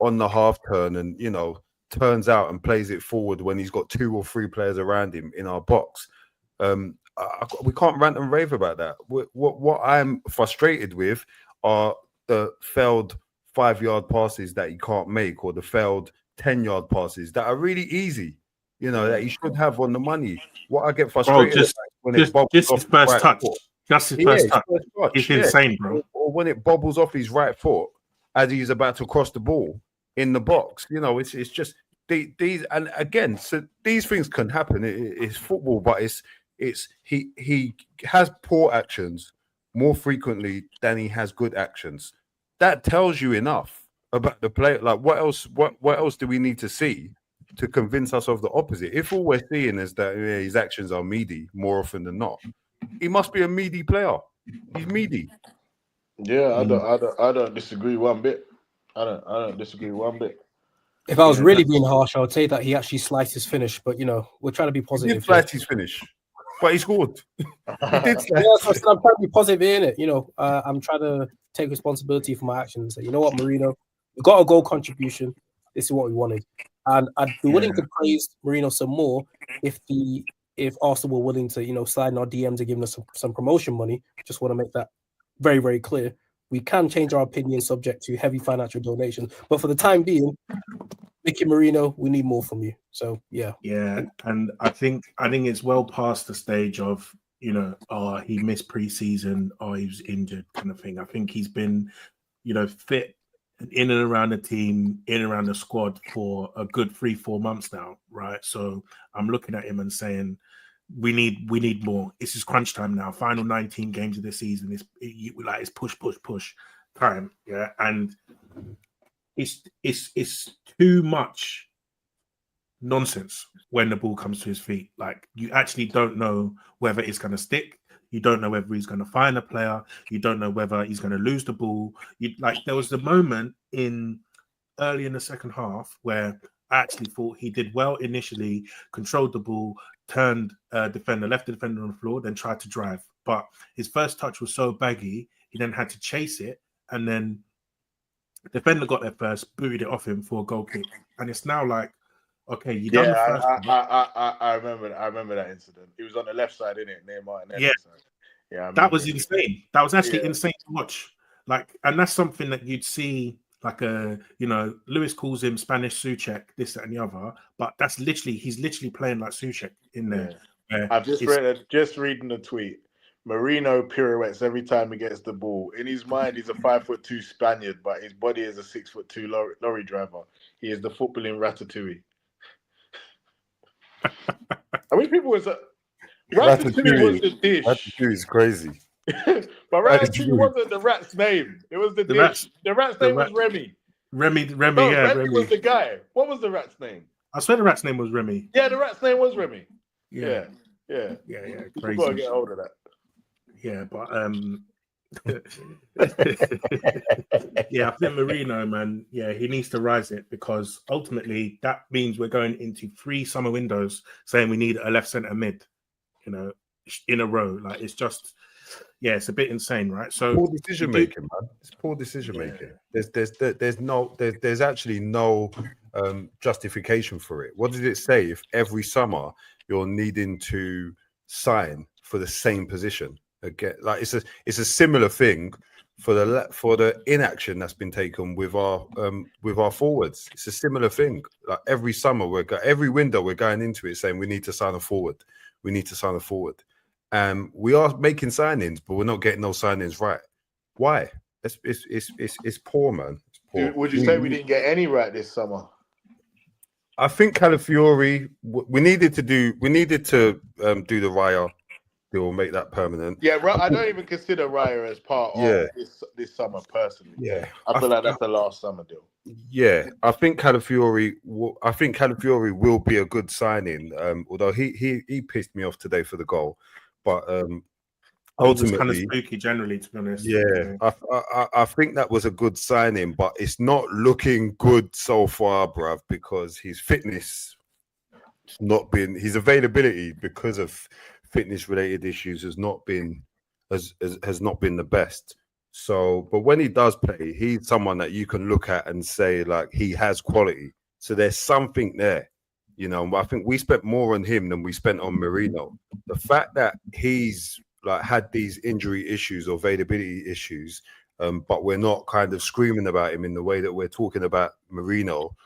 on the half turn and, you know, turns out and plays it forward when he's got 2 or 3 players around him in our box. We can't rant and rave about that. What I'm frustrated with are the failed 5-yard passes that he can't make, or the failed 10-yard passes that are really easy, you know, that he should have on the money. What I get frustrated about when it bobbles just off his first right touch. foot. Just his first touch. It's insane, bro. Or when it bobbles off his right foot as he's about to cross the ball in the box. You know, it's just these, and again, so these things can happen. It's football, but he has poor actions more frequently than he has good actions. That tells you enough about the player. Like, what else do we need to see to convince us of the opposite? If all we're seeing is that his actions are meaty more often than not, he must be a meaty player. He's meaty. Yeah, I don't disagree one bit. I don't disagree one bit. If I was really being harsh, I would say that he actually sliced his finish. But, you know, we're trying to be positive. He did slice his finish, but he scored. He did slice. Yeah, so I'm trying to be positive in it. You know, I'm trying to take responsibility for my actions. So, you know what, Merino, we got a goal contribution. This is what we wanted. And I'd be willing to praise Merino some more if Arsenal were willing to, you know, slide in our DMs and give us some promotion money. Just want to make that very, very clear. We can change our opinion subject to heavy financial donations. But for the time being, Mickey Merino, we need more from you. So, yeah. Yeah, and I think it's well past the stage of, you know, he missed preseason, he was injured kind of thing. I think he's been, you know, fit in and around the team, in and around the squad for a good 3-4 months now, right? So I'm looking at him and saying, we need more. This is crunch time now. Final 19 games of the season. It's push time. Yeah, and it's too much nonsense when the ball comes to his feet. Like, you actually don't know whether it's going to stick. You don't know whether he's going to find a player. You don't know whether he's going to lose the ball. There was the moment early in the second half where I actually thought he did well initially, controlled the ball, turned left the defender on the floor, then tried to drive. But his first touch was so baggy, he then had to chase it, and then the defender got there first, booted it off him for a goal kick. And it's now like, okay, you done the first one. I remember that incident. He was on the left side, innit, near Martin. Yeah. Yeah, that was it. insane. That was actually Yeah. insane to watch. Like, and that's something that you'd see. Like Lewis calls him Spanish Suchek, this, that, and the other. But he's literally playing like Suchek in there. I've just reading the tweet. Merino pirouettes every time he gets the ball. In his mind, he's a 5'2" Spaniard, but his body is a 6'2" lorry driver. He is the footballing Ratatouille. I wish people was Ratatouille was the dish. Ratatouille is crazy. But Ratatouille wasn't the rat's name. It was the dish. The rat's name was Remy. Remy, Remy was the guy. What was the rat's name? I swear the rat's name was Remy. Yeah, the rat's name was Remy. Yeah. Crazy. People gotta get hold of that. Yeah, but I think Merino, man, he needs to rise it, because ultimately that means we're going into 3 summer windows saying we need a left centre mid, in a row. Like, it's just, it's a bit insane, right? So poor decision making, man. It's poor decision making. There's actually no justification for it. What did it say? If every summer you're needing to sign for the same position again, like it's a similar thing for the inaction that's been taken with our forwards. It's a similar thing. Like, every summer every window we're going into it saying we need to sign a forward. We need to sign a forward. We are making signings, but we're not getting those signings right. Why? It's poor, man. It's poor. Would you say we didn't get any right this summer? I think Calafiori, we needed to do the Raya deal, make that permanent. Yeah, I don't even consider Raya as part of this summer personally. Yeah, I feel like that's the last summer deal. Yeah, I think Calafiori will be a good signing. Although he pissed me off today for the goal, but ultimately, kind of spooky generally, to be honest. Yeah, I think that was a good signing, but it's not looking good so far, bruv, because his fitness his availability because of fitness related issues has not been the best. So, but when he does play, he's someone that you can look at and say, like, he has quality. So there's something there. I think we spent more on him than we spent on Merino. The fact that he's had these injury issues or availability issues, but we're not kind of screaming about him in the way that we're talking about Merino,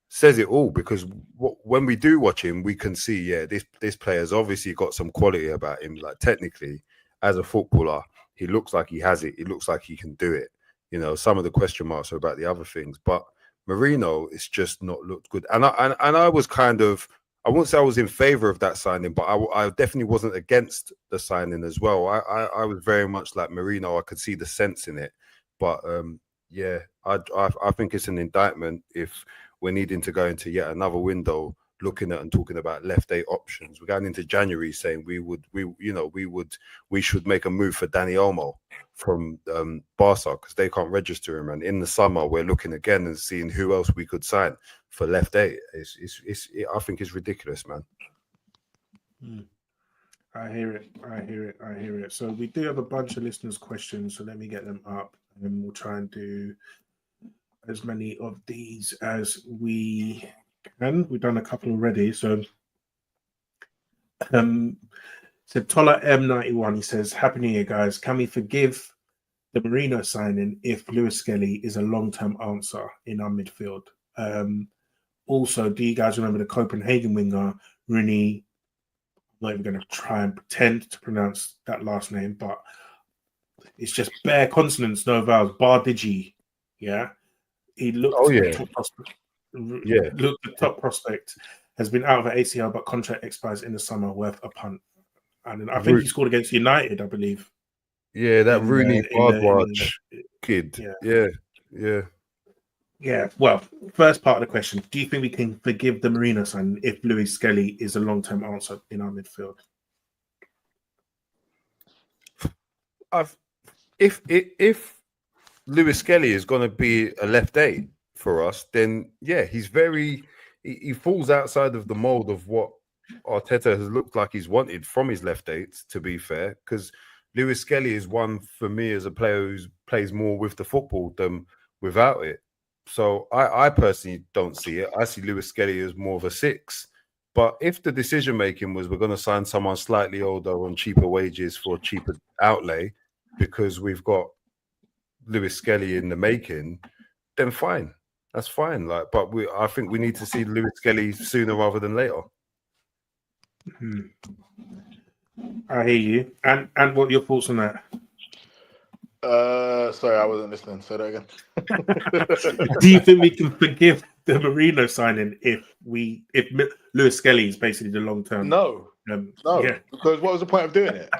says it all. Because when we do watch him, we can see, this player's obviously got some quality about him. Like, technically, as a footballer, he looks like he has it. He looks like he can do it. Some of the question marks are about the other things, but Merino, it's just not looked good. And I was kind of, I won't say I was in favor of that signing, but I definitely wasn't against the signing as well. I was very much like Merino. I could see the sense in it, but I think it's an indictment if we're needing to go into yet another window looking at and talking about left 8 options. We're going into January saying we should make a move for Dani Olmo from Barca because they can't register him, and in the summer we're looking again and seeing who else we could sign for left 8. I think it's ridiculous, man. I hear it. So we do have a bunch of listeners' questions, so let me get them up and we'll try and do as many of these as we can. We've done a couple already. So Tola M91, he says, Happy New Year, guys. Can we forgive the Merino signing if Lewis Skelly is a long-term answer in our midfield? Also, do you guys remember the Copenhagen winger, Rooney? I'm not even going to try and pretend to pronounce that last name, but it's just bare consonants, no vowels. Bardigi, yeah? He looked top prospect. Looked the top prospect. Has been out of the ACL, but contract expires in the summer, worth a punt. And I think he scored against United, I believe. Yeah, that Rooney Bardwaj kid. Yeah. Well, first part of the question: do you think we can forgive the Merino sign if Lewis Skelly is a long-term answer in our midfield? If Lewis Skelly is going to be a left 8 for us, then he falls outside of the mold of what Arteta has looked like he's wanted from his left 8s, to be fair, because Lewis Skelly is one for me as a player who plays more with the football than without it. So I personally don't see it. I see Lewis Skelly as more of a 6 But if the decision making was we're going to sign someone slightly older on cheaper wages for cheaper outlay because we've got Lewis Skelly in the making, then fine. That's fine. Like, but I think we need to see Lewis Skelly sooner rather than later. I hear you. And what are your thoughts on that? Sorry, I wasn't listening. Say that again. Do you think we can forgive the Merino signing if Lewis Skelly is basically the long term? No, Yeah. Because what was the point of doing it?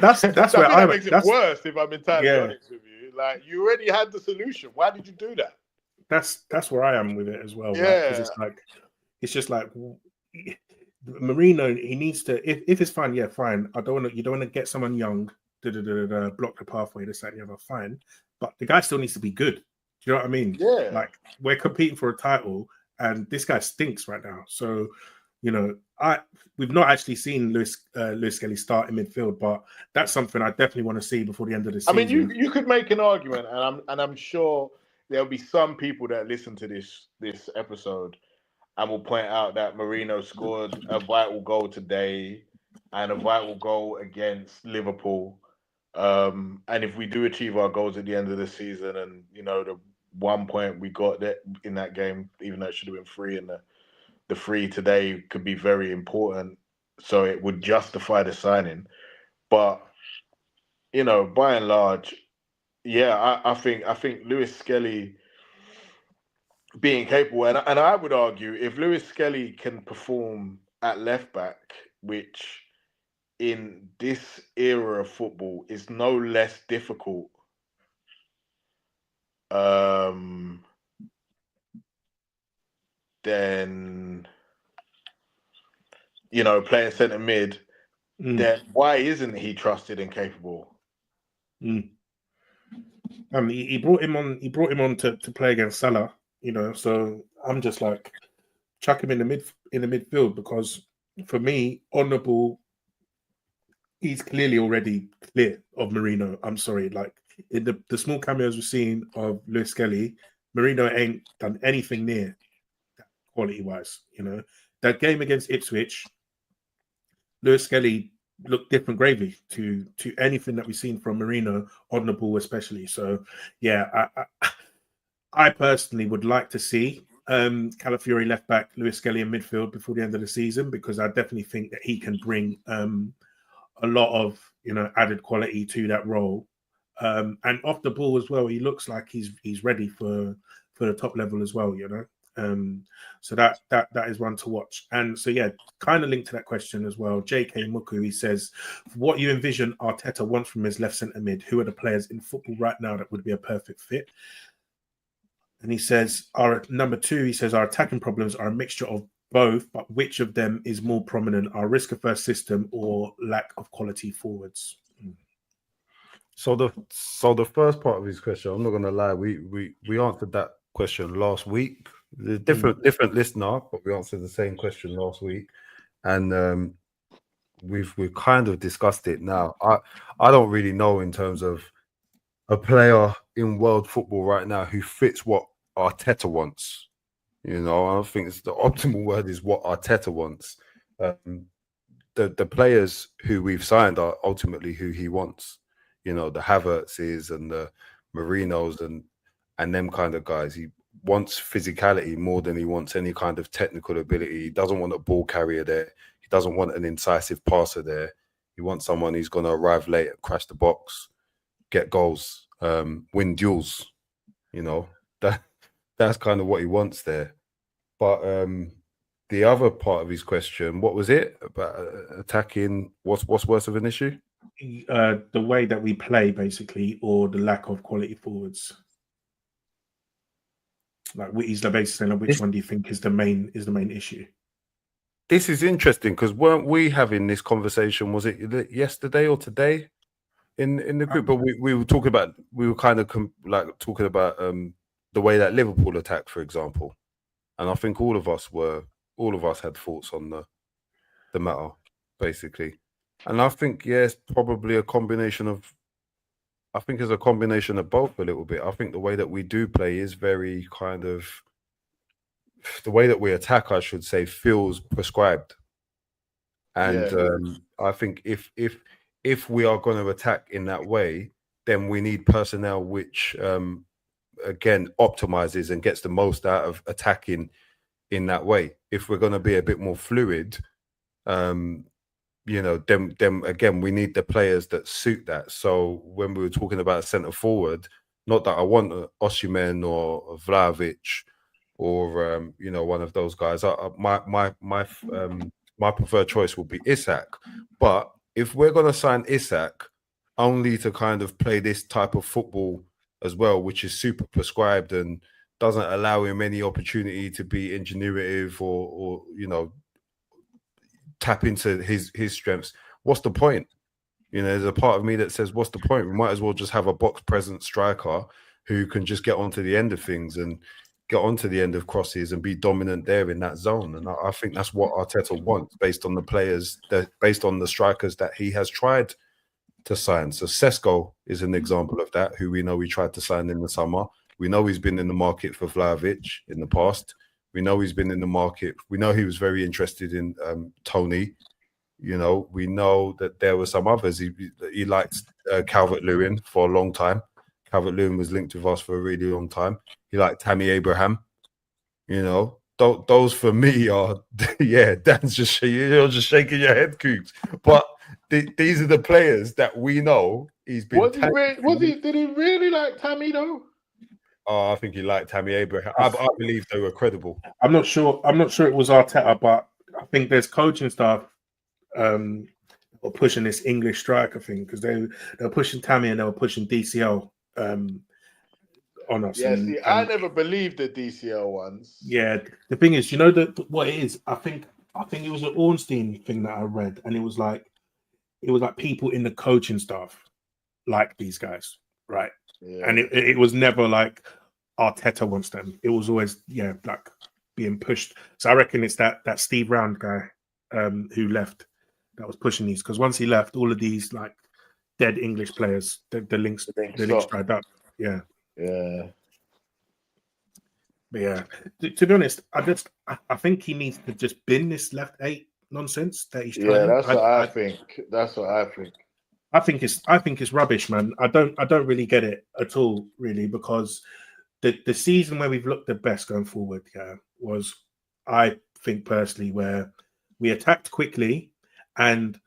That's where that makes it worse. If I'm entirely honest with you, like you already had the solution. Why did you do that? That's where I am with it as well. Yeah, right? It's just like Merino. He needs to. If it's fine, yeah, fine. You don't want to get someone young, block the pathway, this, that, and the other. Fine, but the guy still needs to be good. Do you know what I mean? Yeah. Like we're competing for a title, and this guy stinks right now. So, we've not actually seen Lewis Skelly start in midfield, but that's something I definitely want to see before the end of the season. I mean, you could make an argument, and I'm sure there'll be some people that listen to this episode and will point out that Merino scored a vital goal today and a vital goal against Liverpool. And if we do achieve our goals at the end of the season, and the 1 point we got in that game, even though it should have been 3, and the 3 today could be very important, so it would justify the signing. But by and large, yeah, I think Lewis Skelly being capable, and I would argue if Lewis Skelly can perform at left back, which in this era of football is no less difficult than playing centre mid, then why isn't he trusted and capable? He brought him on. He brought him on to play against Salah. So I'm just like chuck him in the midfield, because for me, on the ball, he's clearly already clear of Merino. I'm sorry, like in the small cameos we've seen of Lewis Skelly, Merino ain't done anything near that quality wise. That game against Ipswich, Lewis Skelly looked different gravy to anything that we've seen from Merino on the ball, especially. So yeah, I personally would like to see Calafiori left back, Lewis Skelly in midfield before the end of the season, because I definitely think that he can bring a lot of added quality to that role, and off the ball as well. He looks like he's ready for the top level as well. So that is one to watch. And so yeah, kind of linked to that question as well. J.K. Muku, he says, what you envision Arteta wants from his left centre mid, who are the players in football right now that would be a perfect fit? And he says, our number 2, he says, our attacking problems are a mixture of both, but which of them is more prominent, our risk-averse system or lack of quality forwards? So the first part of his question, I'm not going to lie, we answered that question last week. The different listener, but we answered the same question last week, and we've kind of discussed it now. I don't really know in terms of a player in world football right now who fits what Arteta wants. I don't think it's the optimal word is what Arteta wants. The players who we've signed are ultimately who he wants. The Havertzes and the Marinos and them kind of guys. He wants physicality more than he wants any kind of technical ability. He doesn't want a ball carrier there. He doesn't want an incisive passer there. He wants someone who's going to arrive late and crash the box, get goals, win duels. That's kind of what he wants there. But the other part of his question, what was it about attacking? What's worse of an issue? The way that we play, basically, or the lack of quality forwards. Like, is the basis, and which one do you think is the main issue? This is interesting because weren't we having this conversation? Was it yesterday or today in the group? But we were talking about talking about the way that Liverpool attacked, for example, and I think all of us had thoughts on the matter, basically. And I think it's probably a combination of. I think it's a combination of both a little bit. I think the way that we do play is very kind of the way that we attack, I should say, feels prescribed. And I think if we are going to attack in that way, then we need personnel which again optimizes and gets the most out of attacking in that way. If we're going to be a bit more fluid, you know, then again we need the players that suit that. So when we were talking about centre forward, not that I want Osimhen or Vlahovic or you know, one of those guys. My preferred choice will be Isak. But if we're going to sign Isak only to kind of play this type of football as well, which is super prescribed and doesn't allow him any opportunity to be ingenuitive or you know, tap into his strengths, what's the point? You know, there's a part of me that says, what's the point? We might as well just have a box present striker who can just get onto the end of things and get onto the end of crosses and be dominant there in that zone. And I think that's what Arteta wants based on the players, based on the strikers that he has tried to sign. So Sesko is an example of that, who we know we tried to sign in the summer. We know he's been in the market for Vlahovic in the past. We know he's been in the market. We know he was very interested in Tony. You know, we know that there were some others. He liked Calvert-Lewin for a long time. Calvert-Lewin was linked with us for a really long time. He liked Tammy Abraham. You know, those for me are, yeah, Dan's you're just shaking your head, Cougs. But these are the players that we know he's been. Did he really like Tammy though? Oh, I think he liked Tammy Abraham. I believe they were credible. I'm not sure it was Arteta, but I think there's coaching staff or pushing this English striker thing, because they were pushing Tammy and they were pushing DCL on us. Yeah, see, I never believed the DCL ones. Yeah, the thing is, you know what it is? I think it was an Ornstein thing that I read, and it was like people in the coaching staff like these guys, right? Yeah. And it was never like Arteta wants them. It was always like being pushed. So I reckon it's that Steve Round guy who left that was pushing these, because once he left, all of these like dead English players, the links dried up. Yeah. But yeah, to be honest, I think he needs to just bin this left 8 nonsense that he's trying. Yeah, that's what I think. That's what I think. I think it's rubbish, man. I don't really get it at all, really, because the season where we've looked the best going forward, was, I think personally, where we attacked quickly and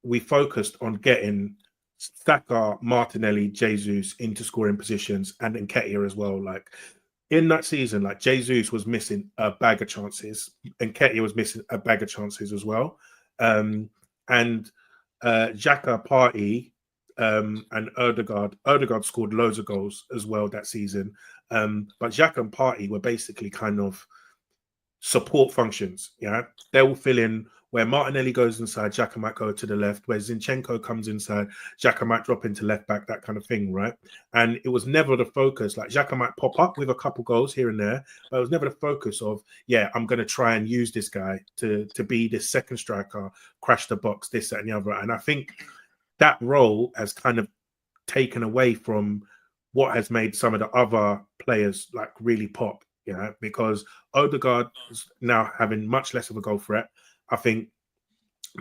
we focused on getting Saka, Martinelli, Jesus into scoring positions, and Nketiah as well. Like in that season, like Jesus was missing a bag of chances, and Nketiah was missing a bag of chances as well. And Xhaka, Partey, and Odegaard scored loads of goals as well that season. But Xhaka and Partey were basically kind of support functions. Yeah, they will fill in where Martinelli goes inside, Xhaka might go to the left. Where Zinchenko comes inside, Xhaka might drop into left back, that kind of thing, right? And it was never the focus. Like Xhaka might pop up with a couple goals here and there, but it was never the focus of, I'm going to try and use this guy to be this second striker, crash the box, this, that, and the other. And I think that role has kind of taken away from what has made some of the other players like really pop, because Odegaard is now having much less of a goal threat. I think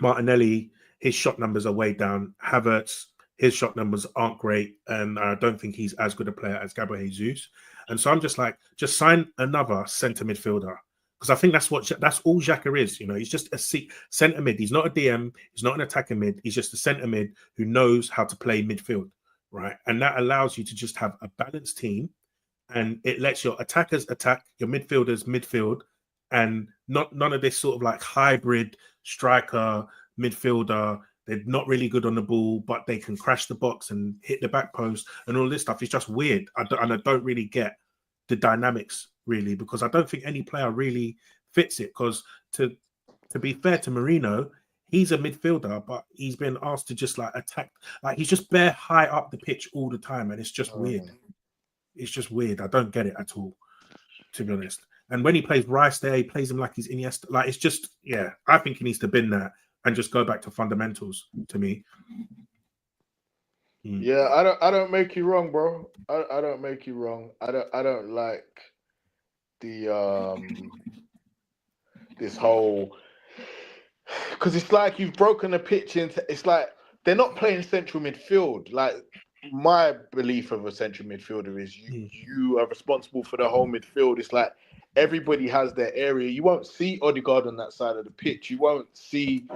Martinelli, his shot numbers are way down. Havertz, his shot numbers aren't great, and I don't think he's as good a player as Gabriel Jesus. And so I'm just like, just sign another centre midfielder, because I think that's all Xhaka is. He's just a centre mid. He's not a DM. He's not an attacking mid. He's just a centre mid who knows how to play midfield, right? And that allows you to just have a balanced team, and it lets your attackers attack, your midfielders midfield, and none of this sort of like hybrid striker midfielder. They're not really good on the ball, but they can crash the box and hit the back post and all this stuff. It's just weird. I don't really get the dynamics, really, because I don't think any player really fits it. Because to be fair to Merino, he's a midfielder, but he's been asked to just like attack. Like he's just bare high up the pitch all the time, and it's just weird. It's just weird. I don't get it at all, to be honest. And when he plays Rice there, he plays him like he's Iniesta. Like it's just, I think he needs to bin that and just go back to fundamentals. To me, yeah, I don't make you wrong, bro. I don't make you wrong. I don't like the this whole, because it's like you've broken the pitch into. It's like they're not playing central midfield. Like my belief of a central midfielder is you are responsible for the whole midfield. It's like everybody has their area. You won't see Odegaard on that side of the pitch. You won't see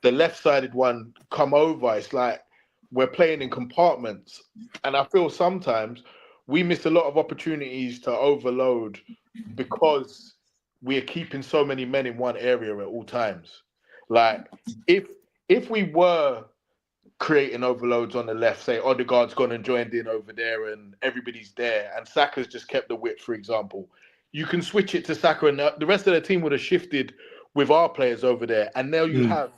the left-sided one come over. It's like we're playing in compartments. And I feel sometimes we miss a lot of opportunities to overload because we're keeping so many men in one area at all times. Like, if we were creating overloads on the left, say Odegaard's gone and joined in over there and everybody's there, and Saka's just kept the width, for example, you can switch it to Saka and the rest of the team would have shifted with our players over there. And now you have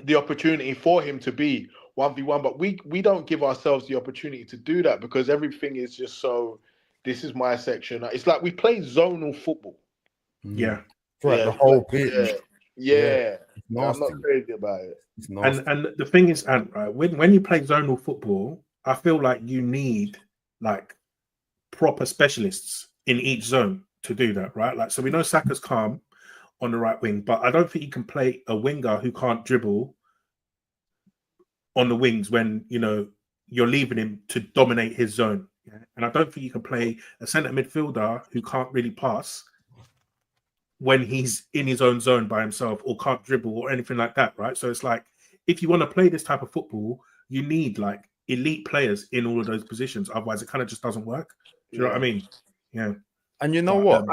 the opportunity for him to be 1v1, but we don't give ourselves the opportunity to do that because everything is just so, this is my section. It's like we play zonal football. Yeah. Throughout the whole pitch. Yeah. It's I'm nasty. not crazy about it. It's nasty. And the thing is, Ant, right, when you play zonal football, I feel like you need like proper specialists in each zone to do that, right? Like, so we know Saka's calm on the right wing, but I don't think you can play a winger who can't dribble on the wings when, you know, you're leaving him to dominate his zone. Yeah? And I don't think you can play a centre midfielder who can't really pass when he's in his own zone by himself or can't dribble or anything like that, right? So it's like, if you want to play this type of football, you need like elite players in all of those positions. Otherwise, it kind of just doesn't work. Do you know what I mean? Yeah. And you know what?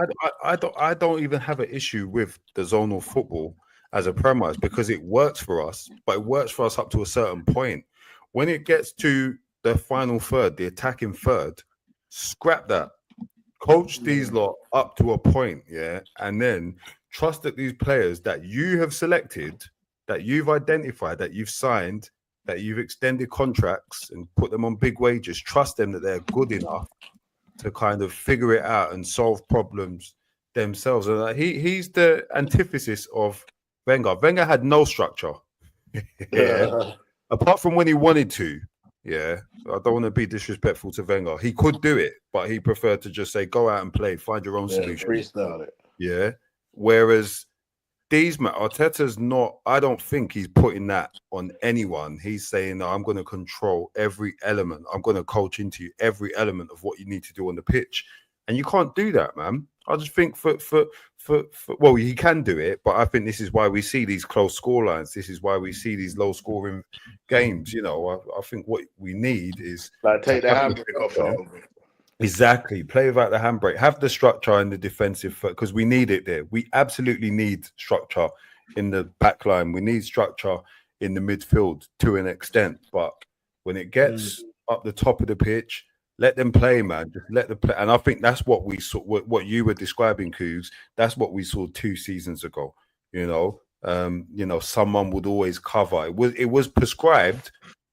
I don't even have an issue with the zonal football as a premise because it works for us, but it works for us up to a certain point. When it gets to the final third, the attacking third, scrap that. Coach these lot up to a point, yeah, and then trust that these players that you have selected, that you've identified, that you've signed, that you've extended contracts and put them on big wages, trust them that they're good enough to kind of figure it out and solve problems themselves. And he's the antithesis of Wenger. Wenger had no structure, apart from when he wanted to. Yeah, I don't want to be disrespectful to Wenger. He could do it, but he preferred to just say, go out and play, find your own solution. Freestyle it. Yeah. Whereas Arteta's not, I don't think he's putting that on anyone. He's saying, no, I'm going to control every element. I'm going to coach into you every element of what you need to do on the pitch. And you can't do that, man. I just think well, he can do it, but I think this is why we see these close scorelines. This is why we see these low scoring games. You know, I think what we need is like take the handbrake off him. Exactly. Play without the handbrake. Have the structure in the defensive because we need it there. We absolutely need structure in the back line. We need structure in the midfield to an extent. But when it gets up the top of the pitch, let them play, man. Just let them play. And I think that's what we saw, what you were describing, Cougs. That's what we saw 2 seasons ago. You know, someone would always cover. It was prescribed,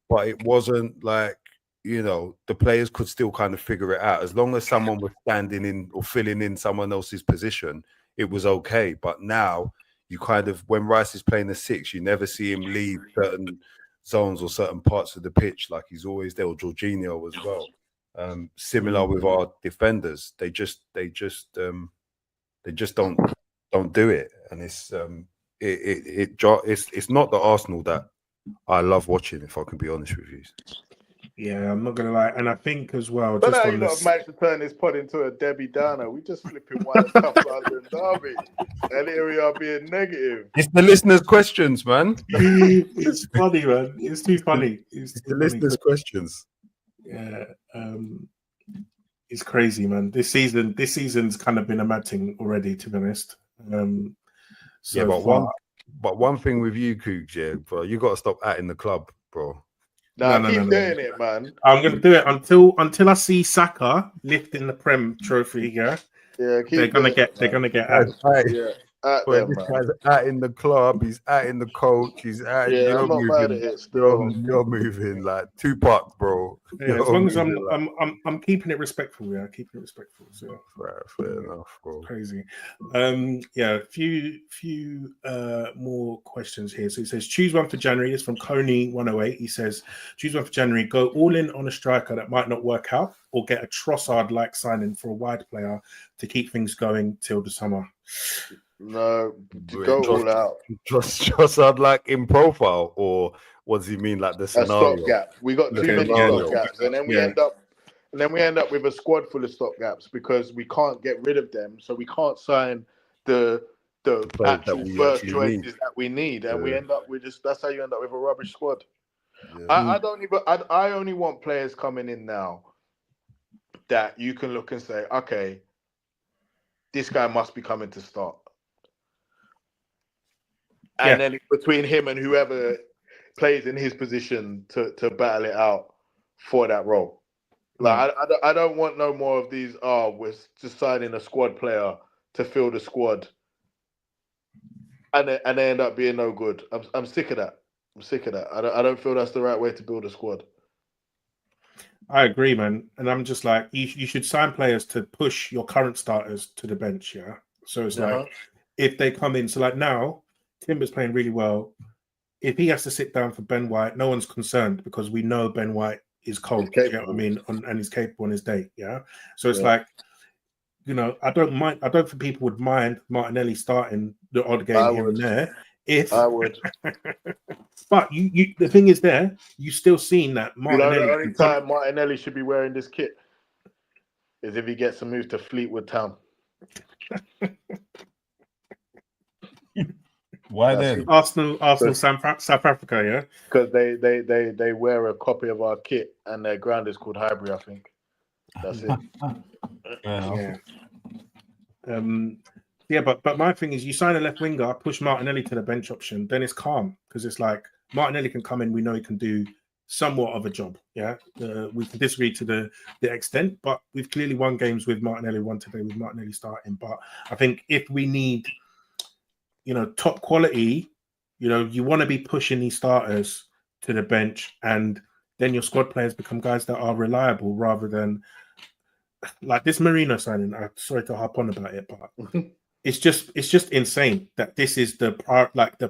but it wasn't like, you know, the players could still kind of figure it out. As long as someone was standing in or filling in someone else's position, it was okay. But now you kind of, when Rice is playing the 6, you never see him leave certain zones or certain parts of the pitch. Like he's always there, or Jorginho as well. Similar with our defenders, they just don't do it, and it's not the Arsenal that I love watching. If I can be honest with you, yeah, I'm not gonna lie, and I think as well. But just now on you this, got managed to turn this pod into a Debbie Downer. We just flipping one cup rather than Derby, and here we are being negative. it's the listeners' questions, man. it's funny, man. It's too funny. It's the listeners' questions. Yeah, it's crazy, man. This season's kind of been a mad thing already, to be honest. But one thing with you, Cougs, yeah, bro, you got to stop in the club, bro. No, keep doing it, man. I'm gonna do it until I see Saka lifting the Prem trophy. Yeah, they're gonna get out. Yeah. Well, this guy's out in the club, he's out in the coach, he's out. Yeah, I'm not mad at it still. You're moving like Tupac, bro. Yeah, as long as I'm keeping it respectful. Yeah, keeping it respectful. So fair enough, bro. Crazy. Yeah, a few more questions here. So he says, choose one for January. It's from Coney 108. He says, choose one for January. Go all in on a striker that might not work out, or get a Trossard-like signing for a wide player to keep things going till the summer. No, to go all out. Just like in profile, or what does he mean? Like the A scenario? stopgap. We got too many scenario. stopgaps, and then we end up with a squad full of stopgaps because we can't get rid of them, so we can't sign the players that actual we first actually choices need. that we need, and we end up with just that's how you end up with a rubbish squad. Yeah. I don't even. I only want players coming in now that you can look and say, okay, this guy must be coming to start. And then between him and whoever plays in his position to battle it out for that role. Like I don't want no more of these. We're just signing a squad player to fill the squad, and they end up being no good. I'm sick of that. I'm sick of that. I don't feel that's the right way to build a squad. I agree, man. And I'm just like, you should sign players to push your current starters to the bench, yeah? So it's like, if they come in, so like now, Timber's playing really well. If he has to sit down for Ben White, no one's concerned because we know Ben White is cold, you know what I mean? And he's capable on his day, yeah? So it's like, you know, I don't think people would mind Martinelli starting the odd game here and there. I would. But you the thing is there, you still seen that Martinelli. You know, the only time Martinelli should be wearing this kit is if he gets a move to Fleetwood Town. Why then? Arsenal, South Africa, yeah? Because they wear a copy of our kit and their ground is called Highbury, I think. That's it. Yeah. But my thing is, you sign a left winger, push Martinelli to the bench option, then it's calm because it's like Martinelli can come in. We know he can do somewhat of a job. Yeah, we can disagree to the extent, but we've clearly won games with Martinelli. Won today with Martinelli starting. But I think if we need, you know, top quality, you know, you want to be pushing these starters to the bench, and then your squad players become guys that are reliable rather than like this Merino signing. I'm sorry to harp on about it, but it's just insane that this is the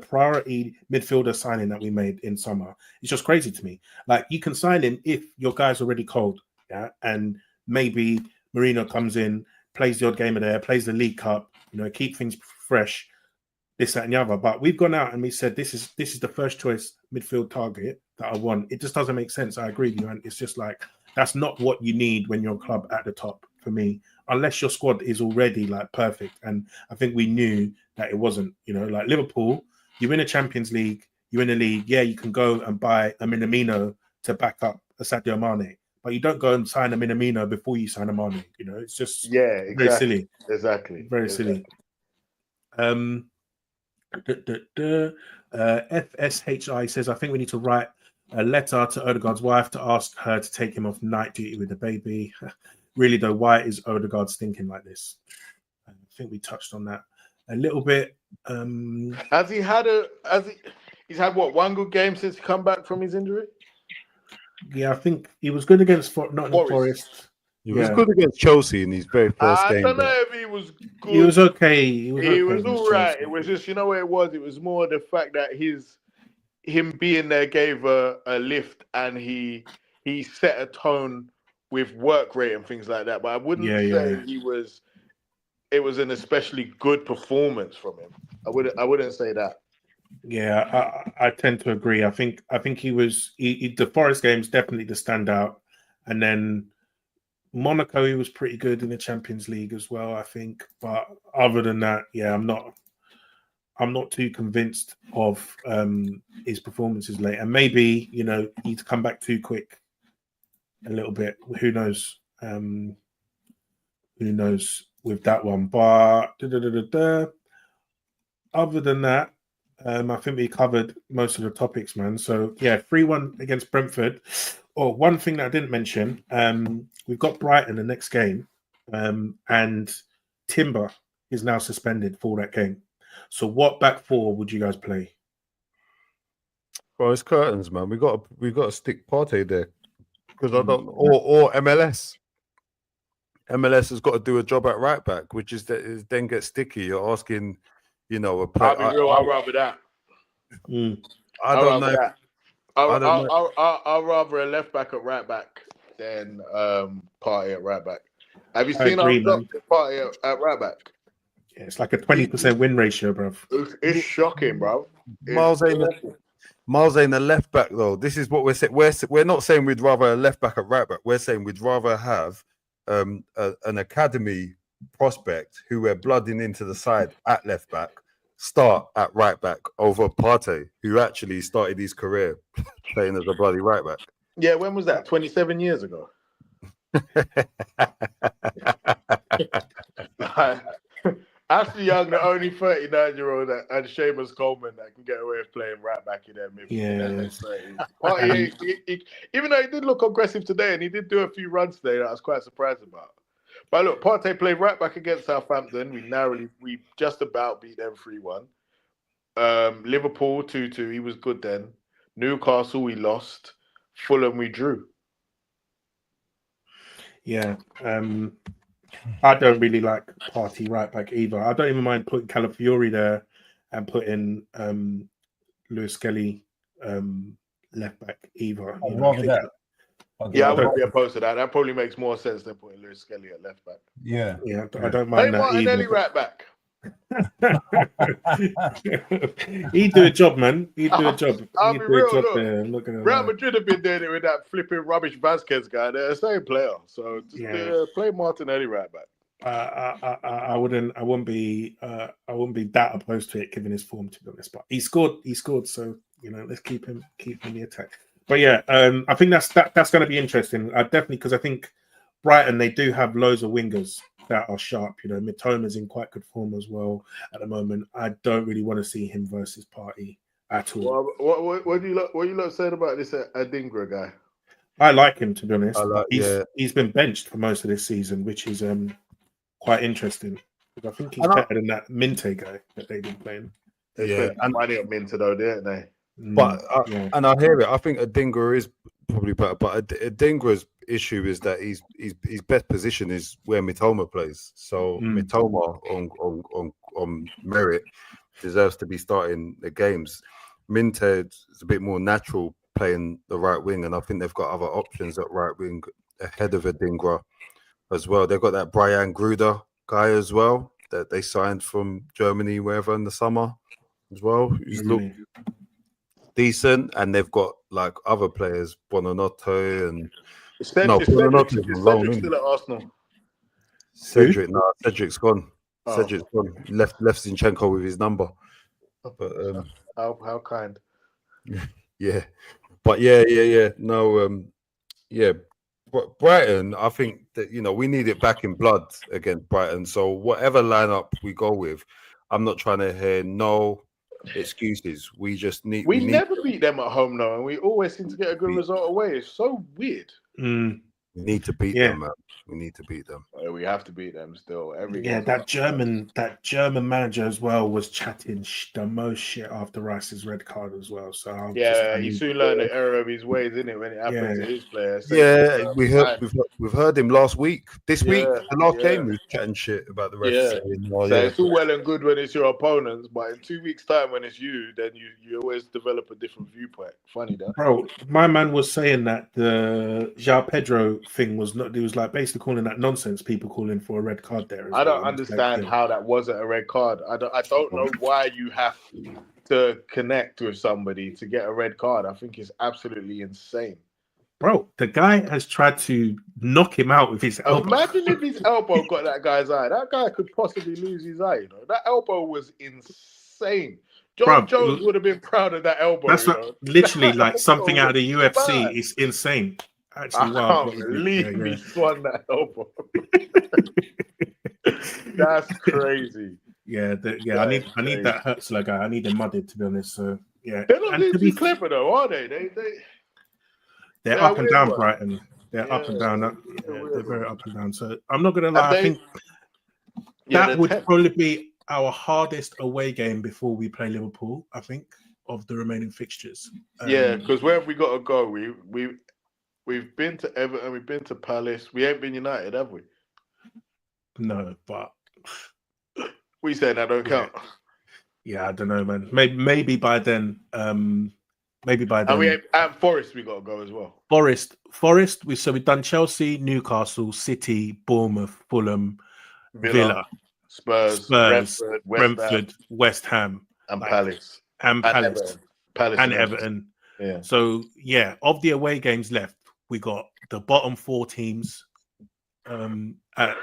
priority midfielder signing that we made in summer. It's just crazy to me. Like, you can sign him if your guy's already cold, yeah, and maybe Merino comes in, plays the odd game of there, plays the League Cup, you know, keep things fresh, this, that, and the other. But we've gone out and we said this is the first choice midfield target that I want. It just doesn't make sense. I agree with you, and it's just like that's not what you need when you're a club at the top for me, unless your squad is already like perfect. And I think we knew that it wasn't. You know, like Liverpool, you win a Champions League, you win a league. Yeah, you can go and buy a Minamino to back up a Sadio Mane, but you don't go and sign a Minamino before you sign a Mane. You know, it's just very silly. Exactly. Very silly. FSHI says, I think we need to write a letter to Odegaard's wife to ask her to take him off night duty with the baby. Really though, why is Odegaard thinking like this? I think we touched on that a little bit. He's had what, one good game since he come back from his injury? Yeah, I think he was good against Nottingham Forest. He was good against Chelsea in his very first game. I don't know if he was good. He was okay. He was all right. It was just, you know what it was? It was more the fact that him being there gave a lift, and he set a tone with work rate and things like that. But I wouldn't say it was an especially good performance from him. I wouldn't say that. Yeah, I tend to agree. I think he was the Forest game's definitely the standout, and then Monaco, he was pretty good in the Champions League as well, I think. But other than that, yeah, I'm not too convinced of his performances late. And maybe, you know, he's come back too quick a little bit. Who knows? Who knows with that one? But other than that, I think we covered most of the topics, man. So yeah, 3-1 against Brentford. Oh, one thing that I didn't mention, we've got Brighton the next game, and Timber is now suspended for that game. So what back four would you guys play? Well, it's curtains, man. We got to stick Partey there because I don't or MLS. MLS has got to do a job at right back, which is then get sticky. You're asking, you know, a player. I'll be real. I'd rather that. I don't know. I'll rather a left back at right back than Partey at right back. Have you seen our Partey at right back? Yeah, it's like a 20% win ratio, bro. It's shocking, bro. Miles ain't a left back though. This is what we're saying. We're not saying we'd rather a left back at right back. We're saying we'd rather have an academy prospect who we're blooding into the side at left back start at right back over Partey, who actually started his career playing as a bloody right back. Yeah, when was that? 27 years ago. Ashley Young, the only 39-year-old, and Seamus Coleman that can get away with playing right back in their midfield. Yeah. Even though he did look aggressive today, and he did do a few runs today that I was quite surprised about. But look, Partey played right back against Southampton. We just about beat them 3-1. Liverpool 2-2. He was good then. Newcastle we lost. Fulham we drew. Yeah. I don't really like Partey right back either. I don't even mind putting Calafiori there and putting Lewis Skelly left back either. I'd rather that. I wouldn't be opposed to that. That probably makes more sense than putting Lewis Skelly at left back. Yeah. I don't mind that Martinelli either. right back. He'd do a job, man. He'd do a job. I'll He'd be do real, a job look. there. I'm not gonna Real lie. Madrid have been doing it with that flipping rubbish Vasquez guy. They're the same player. So just play Martinelli right back. I wouldn't be that opposed to it given his form, to be honest. But he scored. So let's keep him in the attack. But yeah, I think that's going to be interesting. Definitely, because I think Brighton, they do have loads of wingers that are sharp. Mitoma's in quite good form as well at the moment. I don't really want to see him versus Partey at all. Well, what do you lot saying about this Adingra guy? I like him, to be honest. He's been benched for most of this season, which is quite interesting. I think he's better than that Minte guy that they've been playing. They spent money on Minter though, didn't they? But and I hear it. I think Adingra is probably better, but Adingra's issue is that his best position is where Mitoma plays. So Mitoma on merit deserves to be starting the games. Minte is a bit more natural playing the right wing, and I think they've got other options at right wing ahead of Adingra as well. They've got that Brian Gruder guy as well that they signed from Germany, wherever in the summer as well. Who's looked decent, and they've got like other players, Buonanotte and Cedric's still at Arsenal. Cedric's gone. Cedric's gone. Left Zinchenko with his number. But how kind. Yeah, but yeah. No, But Brighton, I think that we need it back in blood against Brighton. So whatever lineup we go with, I'm not trying to hear no excuses. We just need. We never beat them at home, though, and we always seem to get a good result away. It's so weird. We need to beat them, man. We need to beat them. We have to beat them still. That German manager as well was chatting the most shit after Rice's red card as well. So he soon learned the error of his ways, didn't it? When it happened to his players. We've heard him last week. This week, the last game, he was chatting shit about the refs. It's all well and good when it's your opponents, but in 2 weeks' time, when it's you, then you always develop a different viewpoint. Funny that. Bro, my man was saying that the João Pedro thing was not. He was like basically calling that nonsense. People calling for a red card there. I don't understand how that wasn't a red card. I don't know why you have to connect with somebody to get a red card. I think it's absolutely insane. Bro, the guy has tried to knock him out with his elbow. Imagine if his elbow got that guy's eye. That guy could possibly lose his eye. That elbow was insane. John Jones would have been proud of that elbow. That's literally like something out of the UFC. It's insane. Actually, I can't believe he swung that elbow. That's crazy. I need that Hertzler guy. I need him mudded, to be honest. So yeah, they're not too clever though, are they? They're up and down, Brighton. They're up and down. They're very up and down. So I'm not gonna lie. I think that would probably be our hardest away game before we play Liverpool. I think of the remaining fixtures. Because where have we got to go? We've been to Everton, we've been to Palace. We ain't been United, have we? No, but we saying that don't count. Yeah, I don't know, man. Maybe by then. Maybe by then. And Forest, we got to go as well. Forest. We've done Chelsea, Newcastle, City, Bournemouth, Fulham, Villa. Spurs, Brentford, West Ham, and like, Palace. and Palace, Everton. Palace and Everton. Yeah. So yeah, of the away games left, we got the bottom 4 teams. At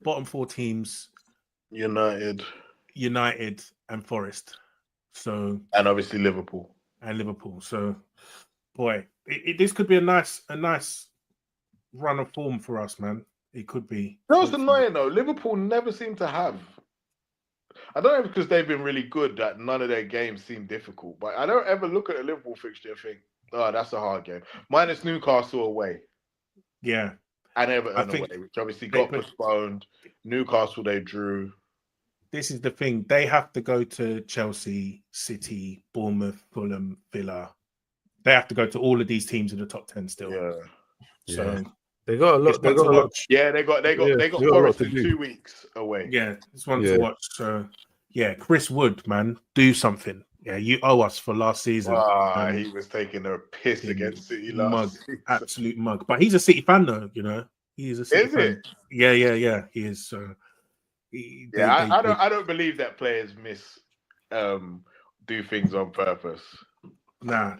bottom 4 teams, United, and Forest. So and obviously Liverpool. So, boy, this could be a nice run of form for us, man. It could be. No, it's annoying though. Liverpool never seem to have. I don't know because they've been really good that none of their games seem difficult. But I don't ever look at a Liverpool fixture and think, "Oh, that's a hard game." Minus Newcastle away. Yeah. And Everton away, which obviously got postponed. Newcastle they drew. This is the thing. They have to go to Chelsea, City, Bournemouth, Fulham, Villa. They have to go to all of these teams in the top 10 still. Yeah. So they got a lot. They got a lot. Yeah, they got Forest in 2 weeks away. Yeah, it's one to watch. So yeah, Chris Wood, man, do something. Yeah, you owe us for last season. He was taking a piss against City last season. Absolute mug. But he's a City fan though, you know. He's a City fan. It? Yeah, he is. So I don't believe that players do things on purpose. Nah,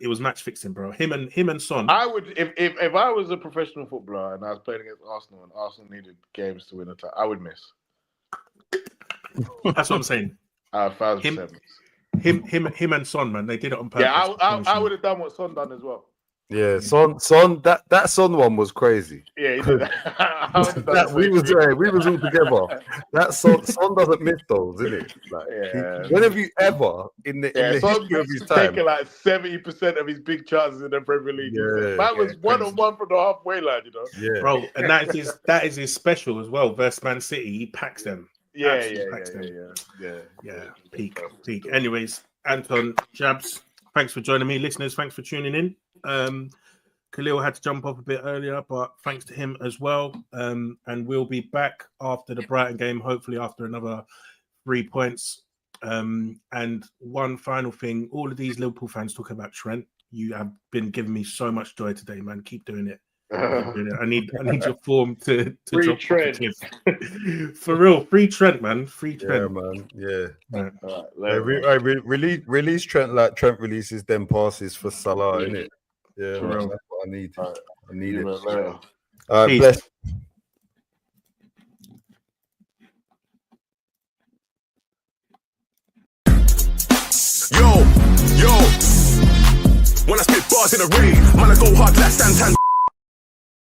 it was match fixing, bro. Him and Son. I would if I was a professional footballer and I was playing against Arsenal and Arsenal needed games to win a title, I would miss. That's what I'm saying. 1,000%. Him and Son, man, they did it on purpose. Yeah, I would have done what Son done as well. Yeah, Son, that Son one was crazy. Yeah, he did that. We was all together. That Son doesn't miss those, isn't it? When have you ever in the history of his time taking like 70% of his big chances in the Premier League? That was 1-on-1 from the halfway line, you know. Yeah, bro, and that is his special as well. Versus Man City, he packs them. Yeah. Peak. Anyways, Anton, Shabs, thanks for joining me. Listeners, thanks for tuning in. Khalil had to jump off a bit earlier, but thanks to him as well. And we'll be back after the Brighton game, hopefully after another 3 points. And one final thing, all of these Liverpool fans talking about Trent. You have been giving me so much joy today, man. Keep doing it. I need your form to free Trent. For real, free Trent, man. Free Trent. Yeah, man. Yeah. Release Trent like Trent releases them passes for Salah, innit? Yeah, man, that's what I need. I need it. All right, bless. Yo, when I spit bars in a rave, man, I go hard like Santan.